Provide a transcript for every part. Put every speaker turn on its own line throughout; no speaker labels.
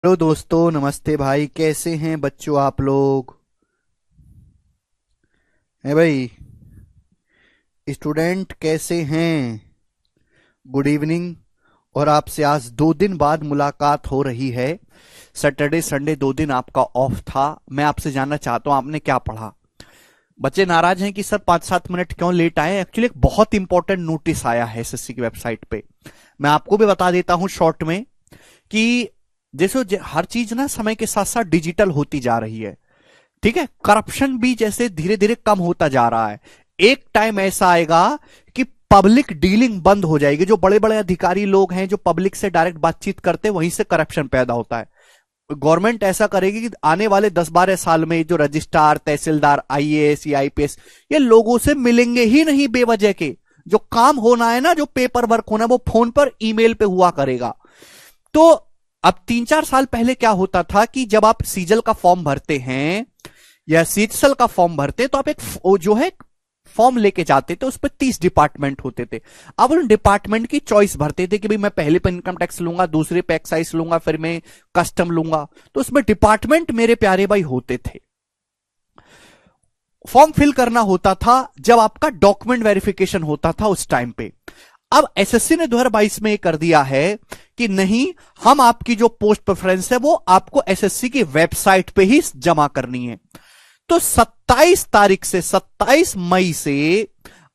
Hello दोस्तों, नमस्ते भाई। कैसे हैं बच्चों आप लोग? है भाई, स्टूडेंट कैसे हैं? Good evening. और आपसे आज 2 दिन बाद मुलाकात हो रही है। सैटरडे संडे 2 दिन आपका ऑफ था। मैं आपसे जानना चाहता हूं आपने क्या पढ़ा। बच्चे नाराज हैं कि सर 5-7 मिनट क्यों लेट आए। एक्चुअली एक बहुत इंपॉर्टेंट नोटिस आया है एसएससी की वेबसाइट पे। मैं आपको भी बता देता हूं शॉर्ट में कि जैसे हर चीज ना समय के साथ साथ डिजिटल होती जा रही है। ठीक है, करप्शन भी जैसे धीरे धीरे कम होता जा रहा है। एक टाइम ऐसा आएगा कि पब्लिक डीलिंग बंद हो जाएगी। जो बड़े बड़े अधिकारी लोग हैं जो पब्लिक से डायरेक्ट बातचीत करते हैं, वहीं से करप्शन पैदा होता है। गवर्नमेंट ऐसा करेगी कि आने वाले 10-12 साल में जो रजिस्ट्रार, तहसीलदार, आईएएस या आईपीएस, ये लोगों से मिलेंगे ही नहीं बेवजह के। जो काम होना है ना, जो पेपर वर्क होना है, वो फोन पर ईमेल पे हुआ करेगा। तो अब 3-4 साल पहले क्या होता था कि जब आप सीजल का फॉर्म भरते हैं या सीएचएसएल का फॉर्म भरते तो आप एक जो है फॉर्म लेके जाते थे। उस पर 30 डिपार्टमेंट होते थे। अब उन डिपार्टमेंट की चॉइस भरते थे कि भाई मैं पहले पे इनकम टैक्स लूंगा, दूसरे पे एक्साइज लूंगा, फिर मैं कस्टम लूंगा। तो उसमें डिपार्टमेंट मेरे प्यारे भाई होते थे। फॉर्म फिल करना होता था जब आपका डॉक्यूमेंट वेरिफिकेशन होता था उस टाइम पे। अब एसएससी ने 2022 में ये कर दिया है कि नहीं, हम आपकी जो पोस्ट प्रेफरेंस है वो आपको एसएससी की वेबसाइट पे ही जमा करनी है। तो 27 तारीख से 27 मई से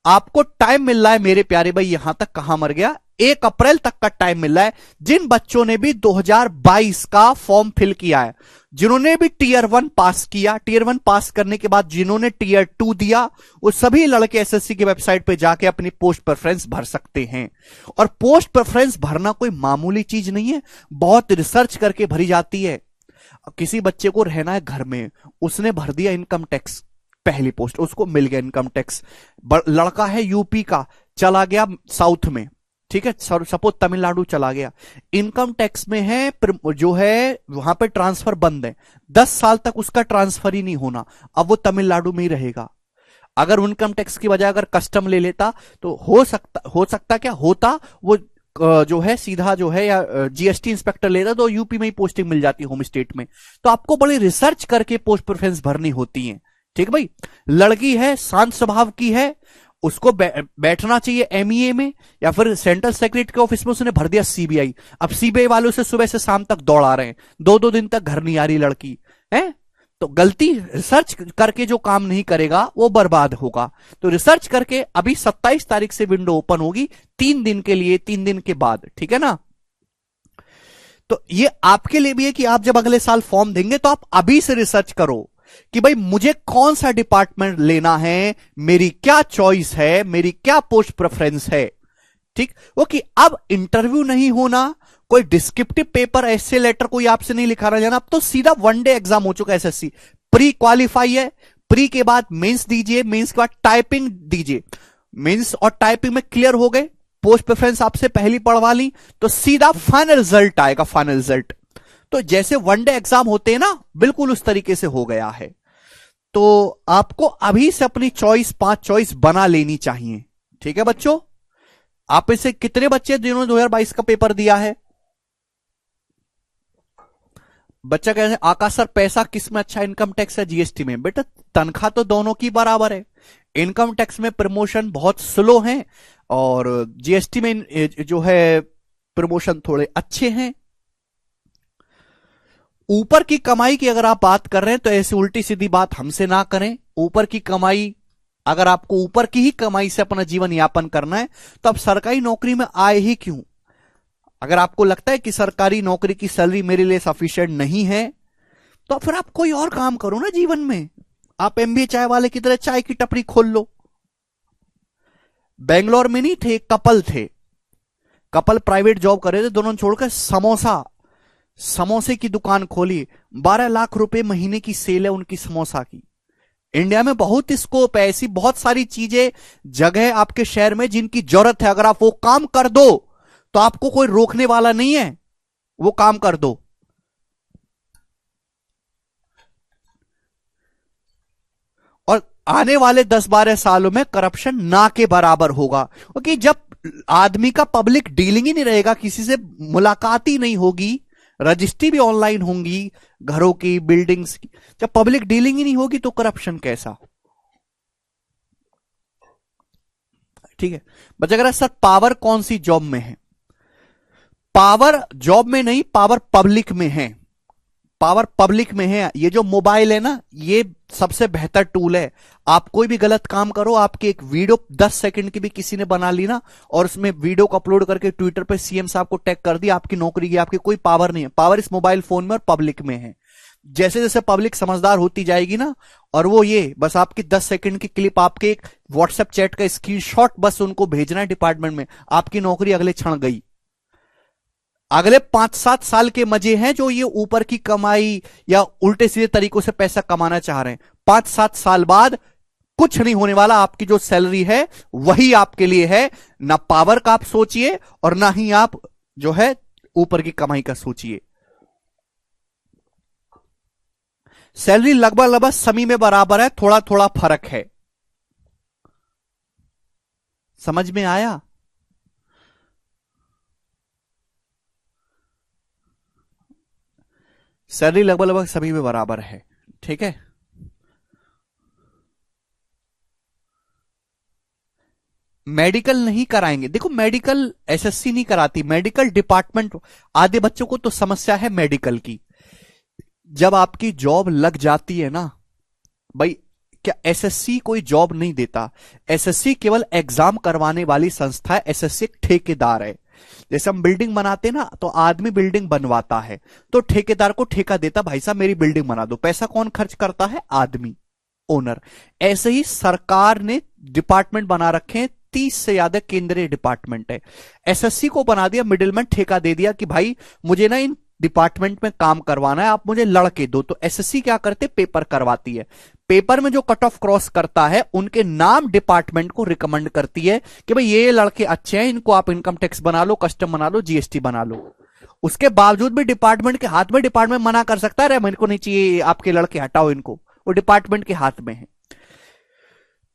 आपको टाइम मिल रहा है मेरे प्यारे भाई। यहां तक कहां मर गया, 1 अप्रैल तक का टाइम मिल रहा है। जिन बच्चों ने भी 2022 का फॉर्म फिल किया है, जिन्होंने भी टीयर 1 पास किया, टीयर 1 पास करने के बाद जिन्होंने टीयर 2 दिया, वो सभी लड़के एसएससी की वेबसाइट पे जाके अपनी पोस्ट प्रेफरेंस भर सकते हैं। और पोस्ट प्रेफरेंस भरना कोई मामूली चीज नहीं है, बहुत रिसर्च करके भरी जाती है। किसी बच्चे को रहना है घर में, उसने भर दिया इनकम टैक्स, पहली पोस्ट उसको मिल गया इनकम टैक्स। लड़का है यूपी का, चला गया साउथ में, ठीक है, सपोज तमिलनाडु चला गया, इनकम टैक्स में है, जो है वहां पे ट्रांसफर बंद है, 10 साल तक उसका ट्रांसफर ही नहीं होना। अब वो तमिलनाडु में ही रहेगा। अगर इनकम टैक्स की बजाय अगर कस्टम ले लेता तो हो सकता क्या होता, वो जो है सीधा जो है या जीएसटी इंस्पेक्टर लेता तो यूपी में ही पोस्टिंग मिल जाती होम स्टेट में। तो आपको बड़ी रिसर्च करके पोस्ट प्रेफरेंस भरनी होती है। ठीक भाई, लड़की है शांत स्वभाव की है, उसको बैठना चाहिए एमईए में या फिर सेंट्रल सेक्रेटरी के ऑफिस में, उसने भर दिया सीबीआई। अब सीबीआई वालों से सुबह से शाम तक दौड़ा रहे हैं, 2-2 दिन तक घर नहीं आ रही लड़की है। तो गलती, रिसर्च करके जो काम नहीं करेगा वो बर्बाद होगा। तो रिसर्च करके अभी 27 तारीख से विंडो ओपन होगी, 3 दिन के लिए, 3 दिन के बाद, ठीक है ना। तो ये आपके लिए भी है कि आप जब अगले साल फॉर्म देंगे तो आप अभी से रिसर्च करो कि भाई मुझे कौन सा डिपार्टमेंट लेना है, मेरी क्या चॉइस है, मेरी क्या पोस्ट प्रेफरेंस है। ठीक, वो कि अब इंटरव्यू नहीं होना, कोई डिस्क्रिप्टिव पेपर, ऐसे लेटर कोई आपसे नहीं लिखा रहा जाना। अब तो सीधा 1 डे एग्जाम हो चुका है एसएससी। प्री क्वालिफाई है, प्री के बाद मेंस दीजिए, मेंस के बाद टाइपिंग दीजिए। मेंस और टाइपिंग में क्लियर हो गए, पोस्ट प्रेफरेंस आपसे पहली पढ़वा ली, तो सीधा फाइनल रिजल्ट आएगा, फाइनल रिजल्ट। तो जैसे 1 डे एग्जाम होते हैं ना, बिल्कुल उस तरीके से हो गया है। तो आपको अभी से अपनी चॉइस, 5 चॉइस बना लेनी चाहिए। ठीक है बच्चों, आप इसे कितने बच्चे जिन्होंने 2022 का पेपर दिया है? बच्चा कह रहे हैं आकाश सर पैसा किस में अच्छा, इनकम टैक्स या जीएसटी में? बेटा तनख्वाह तो दोनों की बराबर है। इनकम टैक्स में प्रमोशन बहुत स्लो है और जीएसटी में जो है प्रमोशन थोड़े अच्छे हैं। ऊपर की कमाई की अगर आप बात कर रहे हैं तो ऐसी उल्टी सीधी बात हमसे ना करें। ऊपर की कमाई, अगर आपको ऊपर की ही कमाई से अपना जीवन यापन करना है तो आप सरकारी नौकरी में आए ही क्यों? अगर आपको लगता है कि सरकारी नौकरी की सैलरी मेरे लिए सफिशिएंट नहीं है तो फिर आप कोई और काम करो ना जीवन में। आप एमबीए चाय वाले की तरह चाय की टपरी खोल लो। बेंगलोर में नहीं थे, कपल थे, कपल प्राइवेट जॉब कर रहे थे, दोनों छोड़कर समोसे की दुकान खोली। 12 लाख रुपए महीने की सेल है उनकी समोसा की। इंडिया में बहुत स्कोप है, ऐसी बहुत सारी चीजें, जगह आपके शहर में जिनकी जरूरत है। अगर आप वो काम कर दो तो आपको कोई रोकने वाला नहीं है, वो काम कर दो। और आने वाले 10-12 सालों में करप्शन ना के बराबर होगा, क्योंकि जब आदमी का पब्लिक डीलिंग ही नहीं रहेगा, किसी से मुलाकात ही नहीं होगी, रजिस्ट्री भी ऑनलाइन होंगी, घरों की, बिल्डिंग्स की। जब पब्लिक डीलिंग ही नहीं होगी तो करप्शन कैसा? ठीक है। बच्चा कह रहा है सर पावर कौन सी जॉब में है? पावर जॉब में नहीं, पावर पब्लिक में है। पावर पब्लिक में है। ये जो मोबाइल है ना, ये सबसे बेहतर टूल है। आप कोई भी गलत काम करो, आपकी एक वीडियो 10 सेकंड की भी किसी ने बना ली ना, और उसमें वीडियो को अपलोड करके ट्विटर पे सीएम साहब को टैग कर दिया, आपकी नौकरी की, आपकी कोई पावर नहीं है। पावर इस मोबाइल फोन में और पब्लिक में है। जैसे जैसे पब्लिक समझदार होती जाएगी ना, और वो ये बस आपकी 10 सेकंड की क्लिप, आपके एक व्हाट्सएप चैट का स्क्रीनशॉट बस उनको भेजना है डिपार्टमेंट में, आपकी नौकरी अगले क्षण गई। अगले 5-7 साल के मजे हैं जो ये ऊपर की कमाई या उल्टे सीधे तरीकों से पैसा कमाना चाह रहे हैं। 5-7 साल बाद कुछ नहीं होने वाला। आपकी जो सैलरी है वही आपके लिए है। ना पावर का आप सोचिए और ना ही आप जो है ऊपर की कमाई का सोचिए। सैलरी लगभग लगभग समी में बराबर है, थोड़ा थोड़ा फर्क है। समझ में आया? सैलरी लगभग लगभग सभी में बराबर है। ठीक है। मेडिकल नहीं कराएंगे। देखो मेडिकल एसएससी नहीं कराती, मेडिकल डिपार्टमेंट। आधे बच्चों को तो समस्या है मेडिकल की। जब आपकी जॉब लग जाती है ना भाई, क्या एसएससी कोई जॉब नहीं देता। एसएससी केवल एग्जाम करवाने वाली संस्था है। एसएससी एक ठेकेदार है। जैसे हम बिल्डिंग बनाते ना, तो आदमी बिल्डिंग बनवाता है, तो ठेकेदार को ठेका देता, भाई साहब मेरी बिल्डिंग बना दो। पैसा कौन खर्च करता है? आदमी, ओनर। ऐसे ही सरकार ने डिपार्टमेंट बना रखे हैं, 30 से ज्यादा केंद्रीय डिपार्टमेंट है। एसएससी को बना दिया मिडिलमैन, ठेका दे दिया कि भाई मुझे ना इन डिपार्टमेंट में काम करवाना है, आप मुझे लड़के दो। तो एसएससी क्या करते? पेपर करवाती है। पेपर में जो कट ऑफ क्रॉस करता है उनके नाम डिपार्टमेंट को रिकमेंड करती है कि भाई ये लड़के अच्छे हैं, इनको आप इनकम टैक्स बना लो, कस्टम बना लो, जीएसटी बना लो। उसके बावजूद भी डिपार्टमेंट के हाथ में, डिपार्टमेंट मना कर सकता है, मेरे को नहीं चाहिए आपके लड़के, हटाओ इनको। वो डिपार्टमेंट के हाथ में है।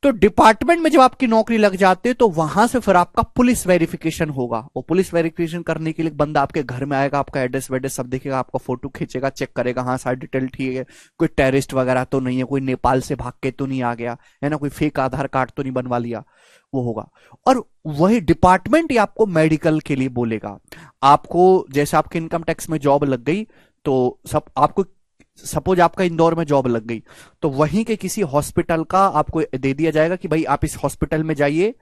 तो डिपार्टमेंट में जब आपकी नौकरी लग जाती है तो वहां से फिर आपका पुलिस वेरिफिकेशन होगा। वो पुलिस वेरिफिकेशन करने के लिए बंदा आपके घर में आएगा, आपका एड्रेस वेड्रेस सब देखेगा, आपका फोटो खींचेगा, चेक करेगा, हाँ सारी डिटेल ठीक है, कोई टेररिस्ट वगैरह तो नहीं है, कोई नेपाल से भाग के तो नहीं आ गया है ना, कोई फेक आधार कार्ड तो नहीं बनवा लिया, वो होगा। और वही डिपार्टमेंट ही आपको मेडिकल के लिए बोलेगा। आपको जैसे आपके इनकम टैक्स में जॉब लग गई, तो सब आपको, सपोज आपका इंदौर में जॉब लग गई, तो वहीं के किसी हॉस्पिटल का आपको दे दिया जाएगा कि भाई आप इस हॉस्पिटल में जाइए,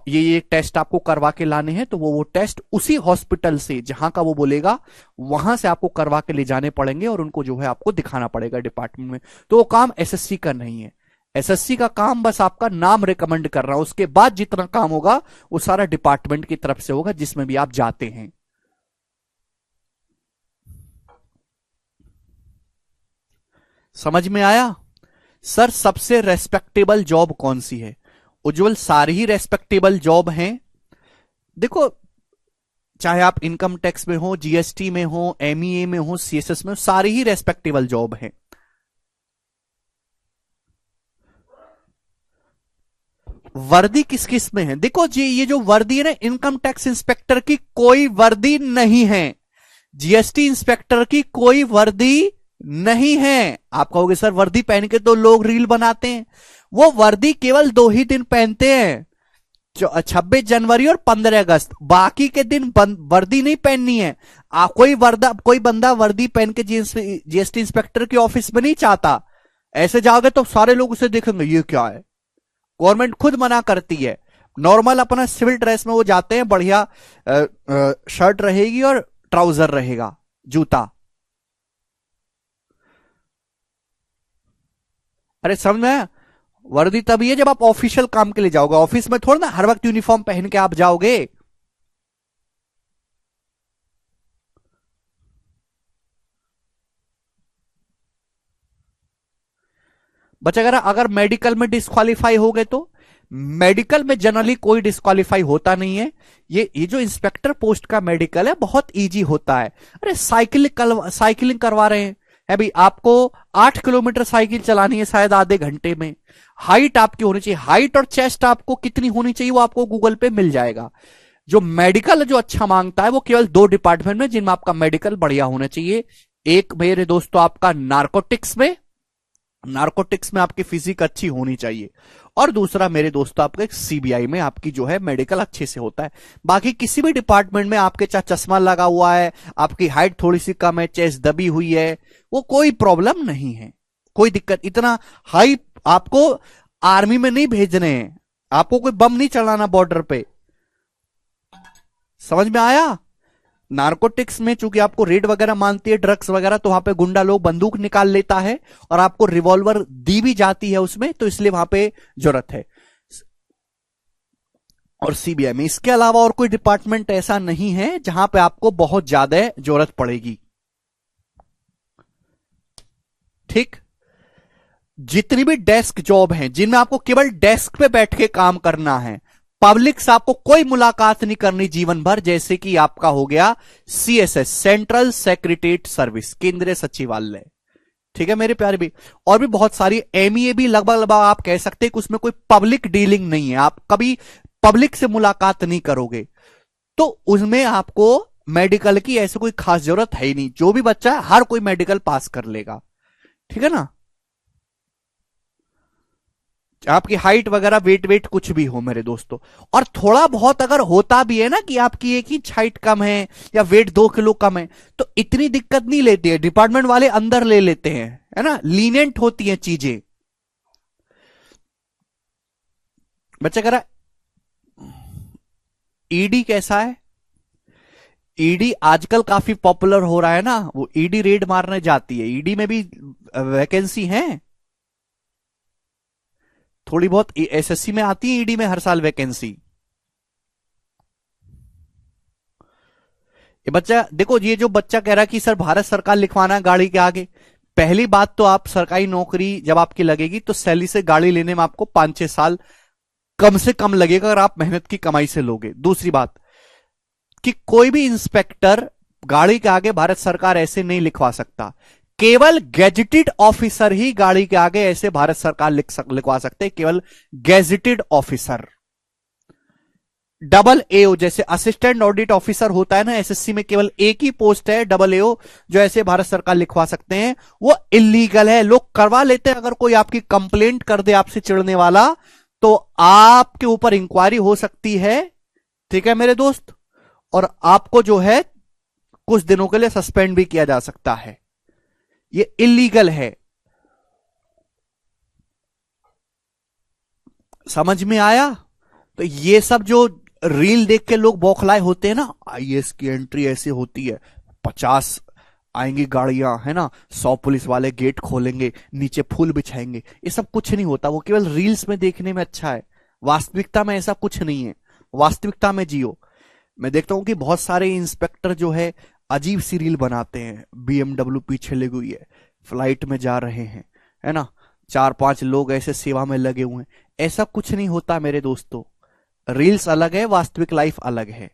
ये टेस्ट आपको करवा के लाने हैं। तो वो टेस्ट उसी हॉस्पिटल से, जहां का वो बोलेगा, वहां से आपको करवा के ले जाने पड़ेंगे और उनको जो है आपको दिखाना पड़ेगा डिपार्टमेंट में। तो वो काम एसएससी का नहीं है। एसएससी का काम बस आपका नाम रिकमेंड कर रहा है। उसके बाद जितना काम होगा वो सारा डिपार्टमेंट की तरफ से होगा जिसमें भी आप जाते हैं। समझ में आया? सर सबसे रेस्पेक्टेबल जॉब कौन सी है? उज्जवल सारी ही रेस्पेक्टेबल जॉब हैं। देखो चाहे आप इनकम टैक्स में हो, जीएसटी में हो, एमईए में हो, सीएसएस में हो, सारी ही रेस्पेक्टेबल जॉब हैं। वर्दी किस किस में है? देखो जी, ये जो वर्दी है ना, इनकम टैक्स इंस्पेक्टर की कोई वर्दी नहीं है, जीएसटी इंस्पेक्टर की कोई वर्दी नहीं है। आप कहोगे सर वर्दी पहन के तो लोग रील बनाते हैं। वो वर्दी केवल 2 ही दिन पहनते हैं, 26 जनवरी और 15 अगस्त। बाकी के दिन वर्दी नहीं पहननी है। कोई बंदा वर्दी पहन के जीएसटी इंस्पेक्टर के ऑफिस में नहीं चाहता। ऐसे जाओगे तो सारे लोग उसे देखेंगे, ये क्या है। गवर्नमेंट खुद मना करती है। नॉर्मल अपना सिविल ड्रेस में वो जाते हैं, बढ़िया शर्ट रहेगी और ट्राउजर रहेगा, जूता। अरे समझ में? वर्दी तभी है जब आप ऑफिशियल काम के लिए जाओगे। ऑफिस में थोड़ा ना हर वक्त यूनिफॉर्म पहन के आप जाओगे। बच्चा अगर मेडिकल में डिस्क्वालीफाई हो गए तो मेडिकल में जनरली कोई डिस्क्वालीफाई होता नहीं है। ये जो इंस्पेक्टर पोस्ट का मेडिकल है बहुत इजी होता है। अरे साइकिलिंग करवा रहे हैं, है भाई, आपको 8 किलोमीटर साइकिल चलानी है शायद आधे घंटे में। हाइट आपकी होनी चाहिए, हाइट और चेस्ट आपको कितनी होनी चाहिए वो आपको गूगल पे मिल जाएगा। जो मेडिकल जो अच्छा मांगता है वो केवल दो डिपार्टमेंट में जिनमें आपका मेडिकल बढ़िया होना चाहिए। एक मेरे दोस्तों आपका नारकोटिक्स में आपकी फिजिक अच्छी होनी चाहिए, और दूसरा मेरे दोस्तों आपके सीबीआई में आपकी जो है मेडिकल अच्छे से होता है। बाकी किसी भी डिपार्टमेंट में आपके चाहे चश्मा लगा हुआ है, आपकी हाइट थोड़ी सी कम है, चेस्ट दबी हुई है, वो कोई प्रॉब्लम नहीं है, कोई दिक्कत। इतना हाई आपको आर्मी में नहीं भेजने हैं, आपको कोई बम नहीं चलाना बॉर्डर पे। समझ में आया? नार्कोटिक्स में चूंकि आपको रेड वगैरह मानती है, ड्रग्स वगैरह, तो वहां पे गुंडा लोग बंदूक निकाल लेता है और आपको रिवॉल्वर दी भी जाती है उसमें, तो इसलिए वहां पे जरूरत है। और सीबीआई में इसके अलावा और कोई डिपार्टमेंट ऐसा नहीं है जहां पे आपको बहुत ज्यादा जरूरत पड़ेगी। ठीक। जितनी भी डेस्क जॉब हैं जिनमें आपको केवल डेस्क पे बैठ के काम करना है, पब्लिक से आपको कोई मुलाकात नहीं करनी जीवन भर, जैसे कि आपका हो गया सीएसएस, सेंट्रल सेक्रेटरीट सर्विस, केंद्रीय सचिवालय। ठीक है मेरे प्यारे भी। और भी बहुत सारी एमईए भी लगभग लगभग आप कह सकते हैं कि उसमें कोई पब्लिक डीलिंग नहीं है, आप कभी पब्लिक से मुलाकात नहीं करोगे, तो उसमें आपको मेडिकल की ऐसी कोई खास जरूरत है ही नहीं। जो भी बच्चा है हर कोई मेडिकल पास कर लेगा। ठीक है ना? आपकी हाइट वगैरह वेट वेट कुछ भी हो मेरे दोस्तों। और थोड़ा बहुत अगर होता भी है ना कि आपकी एक इंच हाइट कम है या वेट 2 किलो कम है, तो इतनी दिक्कत नहीं लेती है, डिपार्टमेंट वाले अंदर ले लेते हैं, है ना, लीनियंट होती हैं चीजें। बच्चा कह रहा ईडी कैसा है? ईडी आजकल काफी पॉपुलर हो रहा है ना, वो ईडी रेड मारने जाती है, ईडी में भी वैकेंसी है, थोड़ी बहुत एसएससी में आती है, ईडी में हर साल वैकेंसी। ये बच्चा देखो, ये जो बच्चा कह रहा है कि सर भारत सरकार लिखवाना है गाड़ी के आगे, पहली बात तो आप सरकारी नौकरी जब आपकी लगेगी तो सैलरी से गाड़ी लेने में आपको 5-6 साल कम से कम लगेगा अगर आप मेहनत की कमाई से लोगे। दूसरी बात कि कोई भी इंस्पेक्टर गाड़ी के आगे भारत सरकार ऐसे नहीं लिखवा सकता, केवल गेजेटेड ऑफिसर ही गाड़ी के आगे ऐसे भारत सरकार लिखवा सकते हैं, केवल गेजेटेड ऑफिसर। डबल एओ जैसे असिस्टेंट ऑडिट ऑफिसर होता है ना एसएससी में, केवल एक ही पोस्ट है डबल एओ जो ऐसे भारत सरकार लिखवा सकते हैं, वो इलीगल है। लोग करवा लेते हैं, अगर कोई आपकी कंप्लेंट कर दे आपसे चिढ़ने वाला, तो आपके ऊपर इंक्वायरी हो सकती है। ठीक है मेरे दोस्त, और आपको जो है कुछ दिनों के लिए सस्पेंड भी किया जा सकता है, ये इलीगल है। समझ में आया? तो ये सब जो रील देख के लोग बौखलाए होते हैं ना, आईएएस की एंट्री ऐसे होती है, 50 आएंगी गाड़ियां, है ना, 100 पुलिस वाले गेट खोलेंगे, नीचे फूल बिछाएंगे, ये सब कुछ नहीं होता, वो केवल रील्स में देखने में अच्छा है, वास्तविकता में ऐसा कुछ नहीं है। वास्तविकता में जियो। मैं देखता हूं कि बहुत सारे इंस्पेक्टर जो है अजीब सी रील बनाते हैं, बीएमडब्ल्यू पीछे लगी हुई है, फ्लाइट में जा रहे हैं, है ना, 4-5 लोग ऐसे सेवा में लगे हुए हैं। ऐसा कुछ नहीं होता मेरे दोस्तों, रील्स अलग है, वास्तविक लाइफ अलग है।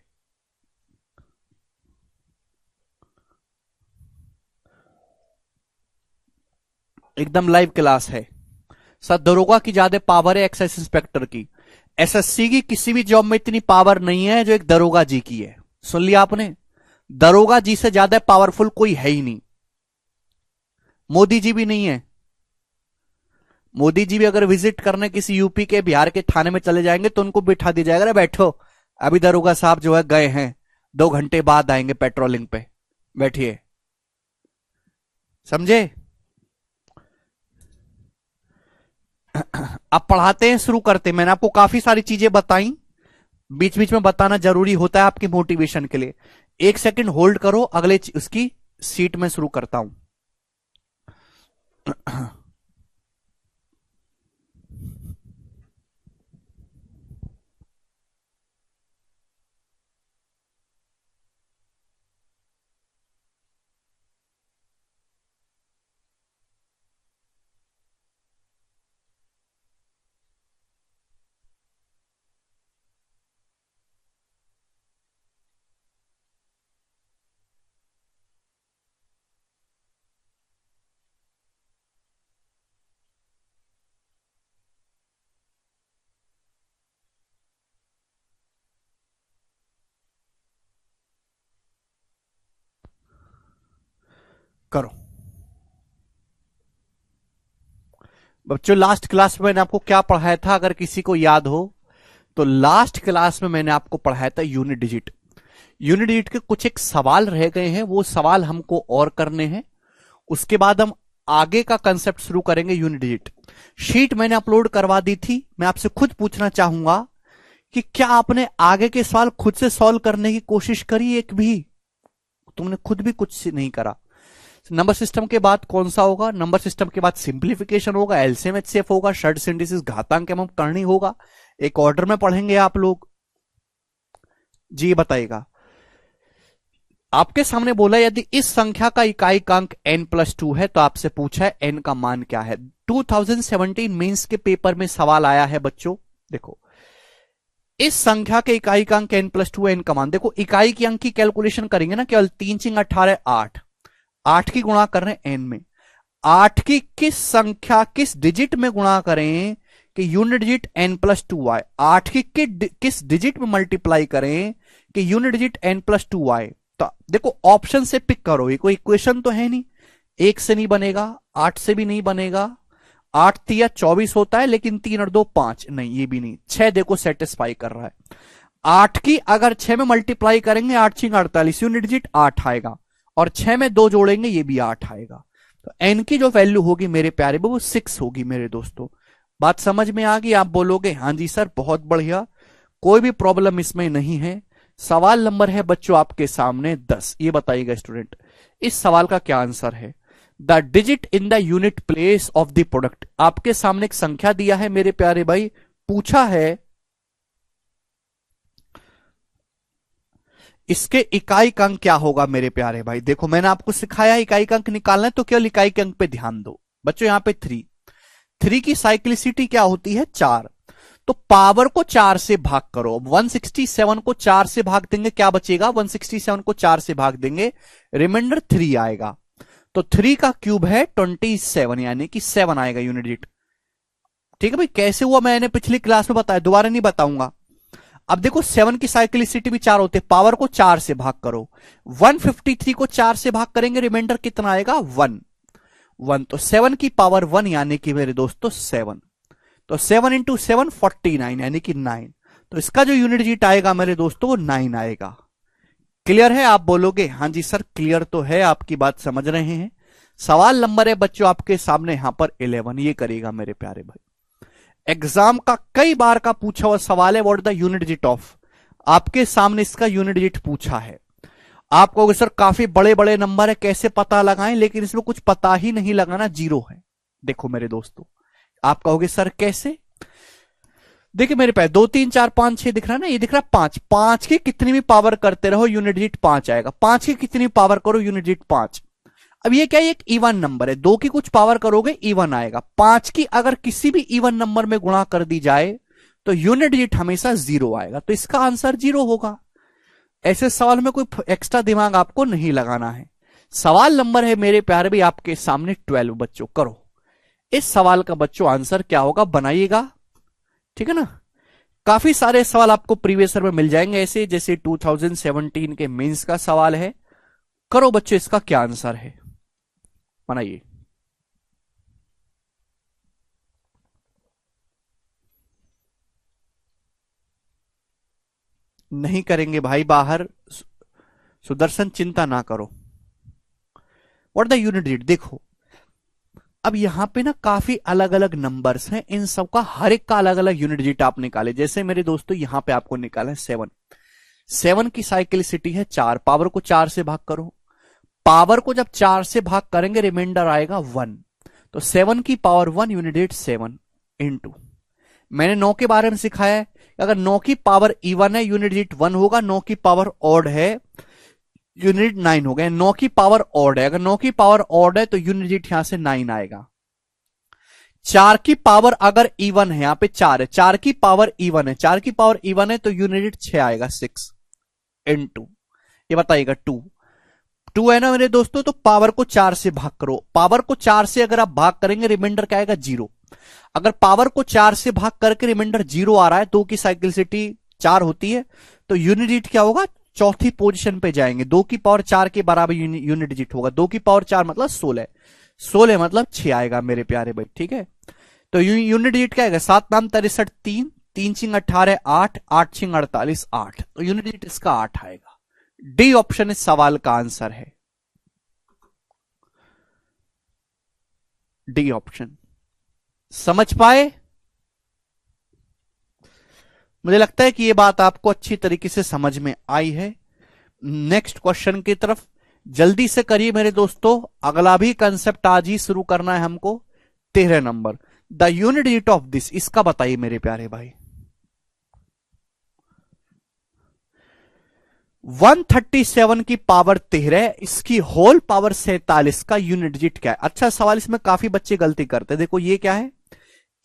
एकदम लाइव क्लास है। सर दरोगा की ज्यादा पावर है एक्साइज इंस्पेक्टर की, एसएससी की किसी भी जॉब में इतनी पावर नहीं है जो एक दरोगा जी की है। सुन लिया आपने? दरोगा जी से ज्यादा पावरफुल कोई है ही नहीं। मोदी जी भी नहीं है। मोदी जी भी अगर विजिट करने किसी यूपी के बिहार के थाने में चले जाएंगे तो उनको बिठा दिया जाएगा, अरे बैठो, अभी दरोगा साहब जो है गए हैं, 2 घंटे बाद आएंगे पेट्रोलिंग पे, बैठिए। समझे? अब पढ़ाते हैं, शुरू करते हैं। मैंने आपको काफी सारी चीजें बताई, बीच बीच में बताना जरूरी होता है आपकी मोटिवेशन के लिए। 1 सेकंड होल्ड करो, अगले उसकी सीट में शुरू करता हूं। करो बच्चों। लास्ट क्लास में मैंने आपको क्या पढ़ाया था, अगर किसी को याद हो तो लास्ट क्लास में मैंने आपको पढ़ाया था यूनिट डिजिट। यूनिट डिजिट के कुछ एक सवाल रह गए हैं, वो सवाल हमको और करने हैं। उसके बाद हम आगे का कंसेप्ट शुरू करेंगे यूनिट डिजिट। शीट मैंने अपलोड करवा दी थी। मैं आपसे खुद पूछना चाहूंगा कि क्या आपने आगे के सवाल खुद से सॉल्व करने की कोशिश करी? एक भी तुमने खुद भी कुछ नहीं करा। नंबर सिस्टम के बाद कौन सा होगा? नंबर सिस्टम के बाद सिंप्लीफिकेशन होगा, एलसीएम एचसीएफ होगा, शॉर्ट सिंथेसिस, घातांक एवं करनी होगा। एक ऑर्डर में पढ़ेंगे आप लोग जी। बताइएगा, आपके सामने बोला यदि इस संख्या का इकाईकांक n+2 है तो आपसे पूछा है n का मान क्या है। 2017 मेंस के पेपर में सवाल आया है बच्चों। देखो, इस संख्या के इकाईकांक n+2 n का मान। देखो, इकाई की अंक की कैलकुलेशन करेंगे ना, केवल 3 × 18 8, 8 की गुणा कर रहे हैं n में। 8 की किस संख्या किस डिजिट में गुणा करें कि यूनिट डिजिट n+2 आए? 8 की किस डिजिट में मल्टीप्लाई करें कि यूनिट डिजिट n+2 आए? तो देखो, ऑप्शन से पिक करो। ये कोई इक्वेशन तो है नहीं, 1 से नहीं बनेगा, 8 से भी नहीं बनेगा। 8 3 24 होता है, लेकिन 3 और 2 5, नहीं ये भी नहीं। 6 देखो सेटिस्फाई कर रहा है। 8 की अगर 6 में मल्टीप्लाई करेंगे, 8 6 48, यूनिट डिजिट 8 आएगा, और 6 में 2 जोड़ेंगे, ये भी 8 आएगा। तो n की जो वैल्यू होगी मेरे प्यारे वो 6 होगी मेरे दोस्तों। बात समझ में आ गई? आप बोलोगे हाँ जी सर बहुत बढ़िया, कोई भी प्रॉब्लम इसमें नहीं है। सवाल नंबर है बच्चों आपके सामने 10। ये बताइएगा स्टूडेंट, इस सवाल का क्या आंसर है? The digit in the unit place of the product. आपके सामने एक संख्या दिया है मेरे प्यारे भाई, पूछा है इसके इकाई अंक क्या होगा मेरे प्यारे भाई। देखो, मैंने आपको सिखाया इकाई अंक निकालना है, तो केवल इकाई अंक पे ध्यान दो बच्चों। यहां पे 3 की साइक्लिसिटी क्या होती है? 4। तो पावर को 4 से भाग करो। 167 को 4 से भाग देंगे, क्या बचेगा? 167 को 4 से भाग देंगे, रिमाइंडर 3 आएगा। तो 3 का क्यूब है 27, यानी कि 7 आएगा यूनिट डिजिट। ठीक है भाई, कैसे हुआ मैंने पिछली क्लास में बताया, दोबारा नहीं बताऊंगा। अब देखो, 7 की साइक्लिसिटी भी 4 होते, पावर को 4 से भाग करो। 153 को 4 से भाग करेंगे, रिमाइंडर कितना आएगा? 1। तो 7 की पावर 1, यानी कि मेरे दोस्तों 7। तो 7 × 7 49, यानी कि 9। तो इसका जो यूनिट डिजिट आएगा मेरे दोस्तों वो 9 आएगा। क्लियर है? आप बोलोगे हाँ जी सर क्लियर तो है, आपकी बात समझ रहे हैं। सवाल नंबर है बच्चों आपके सामने यहां पर 11। ये करेगा मेरे प्यारे भाई, एग्जाम का कई बार का पूछा हुआ सवाल है। What the unit digit of? आपके सामने इसका यूनिट डिजिट पूछा है। आप कहोगे सर काफी बड़े बड़े नंबर है, कैसे पता लगाएं? लेकिन इसमें कुछ पता ही नहीं लगाना, 0 है। देखो मेरे दोस्तों, आप कहोगे सर कैसे? देखिए मेरे पास 2 3 4 5 6 दिख रहा है ना, ये दिख रहा है 5। 5 की कितनी भी पावर करते रहो यूनिट डिजिट 5 आएगा। 5 की कितनी पावर करो यूनिट डिजिट 5। अब ये क्या है? एक इवन नंबर है, 2 की कुछ पावर करोगे इवन आएगा। 5 की अगर किसी भी इवन नंबर में गुणा कर दी जाए तो यूनिट डिजिट हमेशा 0 आएगा। तो इसका आंसर 0 होगा। ऐसे सवाल में कोई एक्स्ट्रा दिमाग आपको नहीं लगाना है। सवाल नंबर है मेरे प्यारे भी आपके सामने 12। बच्चों करो इस सवाल का बच्चों आंसर क्या होगा, बनाइएगा। ठीक है ना? काफी सारे सवाल आपको प्रीवियस ईयर में मिल जाएंगे ऐसे, जैसे 2017 के मेंस का सवाल है। करो बच्चों इसका क्या आंसर है, बनाइए। नहीं करेंगे भाई बाहर, सुदर्शन चिंता ना करो। What the unit digit? देखो अब यहां पे ना काफी अलग अलग नंबर्स हैं, इन सब का हर एक का अलग अलग यूनिट डिजिट आप निकाले। जैसे मेरे दोस्तों यहां पे आपको निकाला है 7। 7 की साइक्लिसिटी है 4, पावर को 4 से भाग करो। पावर को जब 4 से भाग करेंगे रिमाइंडर आएगा 1। तो 7 की पावर 1 यूनिट डिजिट 7 इंटू, मैंने 9 के बारे में सिखाया है, अगर 9 की पावर इवन है यूनिट डिजिट 1 होगा, 9 की पावर ऑड है यूनिट 9 हो गए। 9 की पावर ऑड है, अगर 9 की पावर ऑड है तो यूनिट डिजिट यहां से 9 आएगा। 4 की पावर अगर इवन है, यहां पे 4 है, 4 की पावर इवन है, 4 की पावर इवन है तो यूनिट डिजिट 6 आएगा 6 इंटू, ये बताइएगा 2 है ना मेरे दोस्तों। तो पावर को 4 से भाग करो, पावर को 4 से अगर आप भाग करेंगे रिमाइंडर क्या आएगा 0। अगर पावर को 4 से भाग करके रिमाइंडर 0 आ रहा है, 2 की साइक्लिसिटी 4 होती है, तो यूनिट डिजिट क्या होगा चौथी पोजीशन पे जाएंगे, 2 की पावर 4 के बराबर यूनिट डिजिट होगा। 2 की पावर 4 मतलब 16, 16 मतलब 6 आएगा मेरे प्यारे भाई, ठीक है। तो यूनिट डिजिट क्या आएगा, 7 9 63 3, 3 6 18 8, 8 6 48 8, तो यूनिट डिजिट इसका 8 आएगा। डी ऑप्शन इस सवाल का आंसर है, डी ऑप्शन। समझ पाए? मुझे लगता है कि यह बात आपको अच्छी तरीके से समझ में आई है। नेक्स्ट क्वेश्चन की तरफ जल्दी से करिए मेरे दोस्तों, अगला भी कंसेप्ट आज ही शुरू करना है हमको। 13 number, the unit digit of this, इसका बताइए मेरे प्यारे भाई। 137 की पावर 13, इसकी होल पावर 47 का यूनिट डिजिट क्या है? अच्छा सवाल, इसमें काफी बच्चे गलती करते हैं। देखो ये क्या है,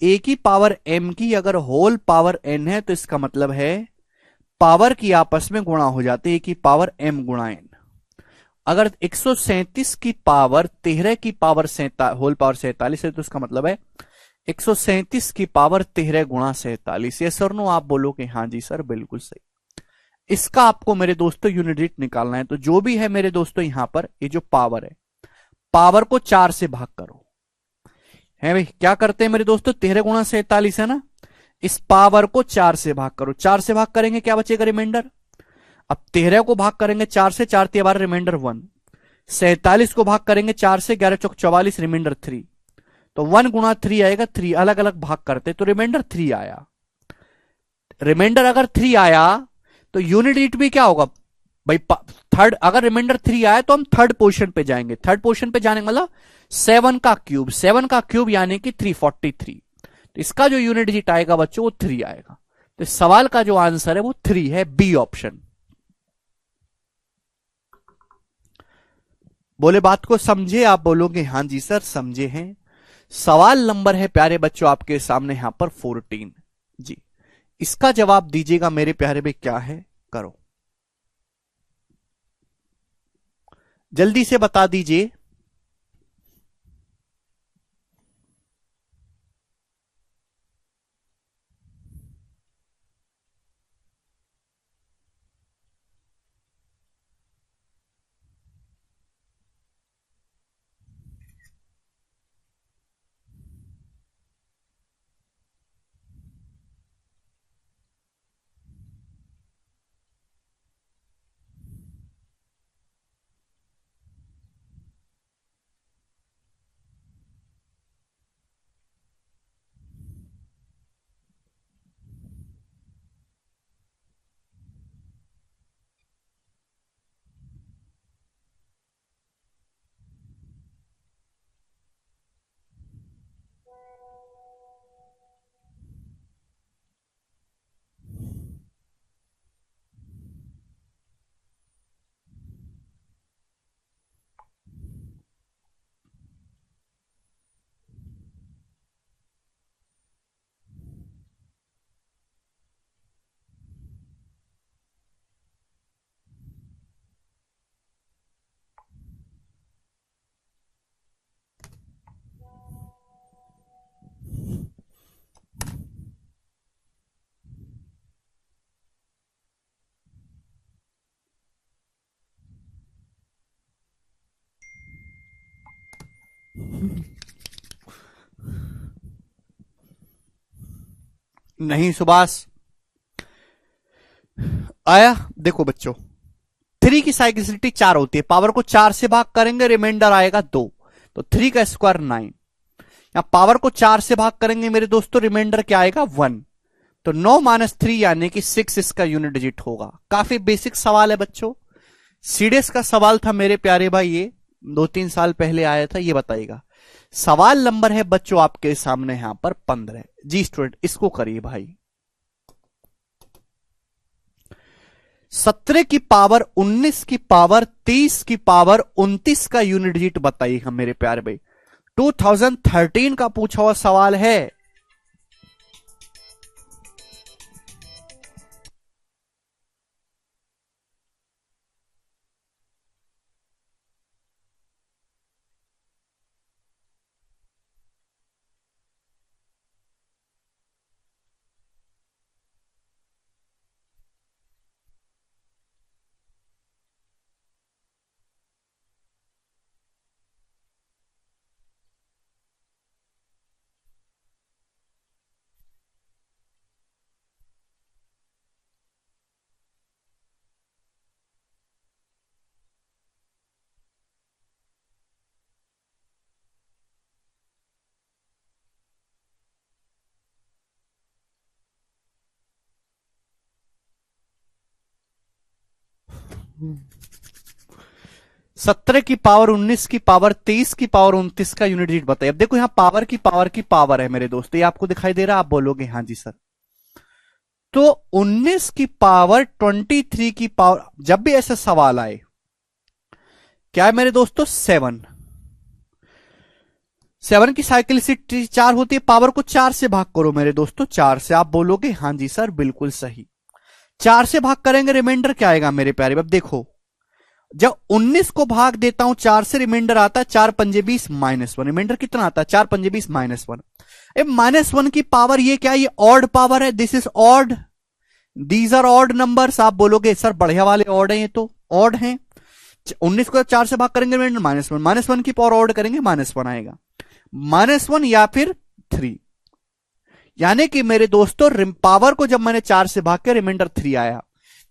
ए की पावर एम की अगर होल पावर एन है तो इसका मतलब है पावर की आपस में गुणा हो जाती है, ए की पावर एम गुणा एन। अगर 137 की पावर 13 की पावर होल पावर 47 है तो इसका मतलब है 137 की पावर 13 गुणा 47। ये सर नो, आप बोलोगे हाँ जी सर बिल्कुल सही। इसका आपको मेरे दोस्तों यूनिट डिजिट निकालना है। तो जो भी है मेरे दोस्तों यहां पर, ये जो पावर है, पावर को 4 से भाग करो। है भाई, क्या करते हैं मेरे दोस्तों, 13 गुणा 47 है ना, इस पावर को 4 से भाग करो। 4 से भाग करेंगे क्या बचेगा, रिमाइंडर। अब 13 को भाग करेंगे 4 से, 4 3 12 रिमाइंडर 1। 47 को भाग करेंगे 4 से, 11 चौक 44 रिमाइंडर 3। तो 1 गुणा 3 आएगा, 3 अलग अलग भाग करते तो रिमाइंडर 3 आया। रिमाइंडर अगर 3 आया तो यूनिट डिजिट भी क्या होगा भाई, थर्ड। अगर रिमाइंडर 3 आया तो हम थर्ड पोजीशन पे जाएंगे। थर्ड पोजीशन पे जाने का मतलब 7 का क्यूब, 7 का क्यूब यानी कि 343। तो इसका जो यूनिट डिजिट आएगा बच्चों वो 3 आएगा। तो इस सवाल का जो आंसर है वो 3 है, बी ऑप्शन। बोले बात को समझे? आप बोलोगे हाँ जी सर समझे हैं। सवाल नंबर है प्यारे बच्चों आपके सामने यहां पर 14 जी। इसका जवाब दीजिएगा मेरे प्यारे भाई, क्या है करो, जल्दी से बता दीजिए। नहीं सुभाष आया। देखो बच्चों, 3 की साइक्लिसिटी 4 होती है, पावर को 4 से भाग करेंगे रिमाइंडर आएगा 2, तो 3 का स्क्वायर 9। यहां पावर को 4 से भाग करेंगे मेरे दोस्तों, रिमाइंडर क्या आएगा 1। तो 9 माइनस 3 यानी कि 6 इसका यूनिट डिजिट होगा। काफी बेसिक सवाल है बच्चों, सीडीएस का सवाल था मेरे प्यारे भाई, ये 2 3 साल पहले आया था। ये बताइएगा, सवाल नंबर है बच्चों आपके सामने यहां पर 15 जी। स्टूडेंट इसको करिए भाई। 17 की पावर 19 की पावर 30 की पावर 29 का यूनिट डिजिट बताइएगा मेरे प्यारे भाई। 2013 का पूछा हुआ सवाल है। 17 की पावर 19 की पावर 23 की पावर 29 का यूनिट डिजिट बताइए। अब देखो यहां पावर की पावर की पावर है मेरे दोस्त, ये आपको दिखाई दे रहा है, आप बोलोगे हाँ जी सर। तो 19 की पावर 23 की पावर, जब भी ऐसा सवाल आए, क्या है मेरे दोस्तों, 7 की साइक्लिसिटी 4 होती है, पावर को 4 से भाग करो मेरे दोस्तों, 4 से। आप बोलोगे हाँ जी सर बिल्कुल सही। 4 से भाग करेंगे, रिमाइंडर क्या आएगा मेरे प्यारे। अब देखो जब 19 को भाग देता हूं 4 से, रिमाइंडर आता है 4 पंजे 20 -1। रिमाइंडर कितना आता है, 4 पंजे 20 -1। -1 की पावर ये क्या है, ये ऑड पावर है, this is odd, these are odd numbers. आप बोलोगे सर बढ़िया वाले ऑड है, ये तो ऑड है। 19 को 4 से भाग करेंगे, रिमाइंडर -1, -1 की पावर ऑड करेंगे, -1 आएगा, -1 या फिर 3। यानी कि मेरे दोस्तों पावर को जब मैंने 4 से भाग के रिमाइंडर 3 आया,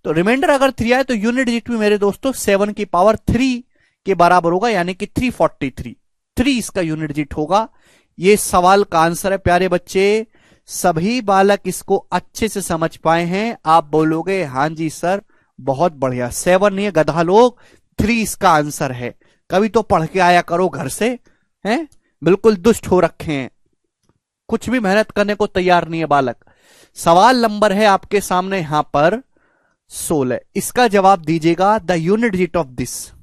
तो रिमाइंडर अगर 3 आए तो यूनिट डिजिट भी मेरे दोस्तों 7 की पावर 3 के बराबर होगा, यानी कि 343। 3 इसका यूनिट डिजिट होगा। ये सवाल का आंसर है प्यारे बच्चे। सभी बालक इसको अच्छे से समझ पाए हैं। आप बोलोगे हाँ जी सर बहुत बढ़िया। 7 नहीं है गधा लोग, 3 इसका आंसर है। कभी तो पढ़ के आया करो घर से, हैं बिल्कुल दुष्ट हो रखे हैं, कुछ भी मेहनत करने को तैयार नहीं है बालक। सवाल नंबर है आपके सामने यहां पर 16, इसका जवाब दीजिएगा। The unit digit of this,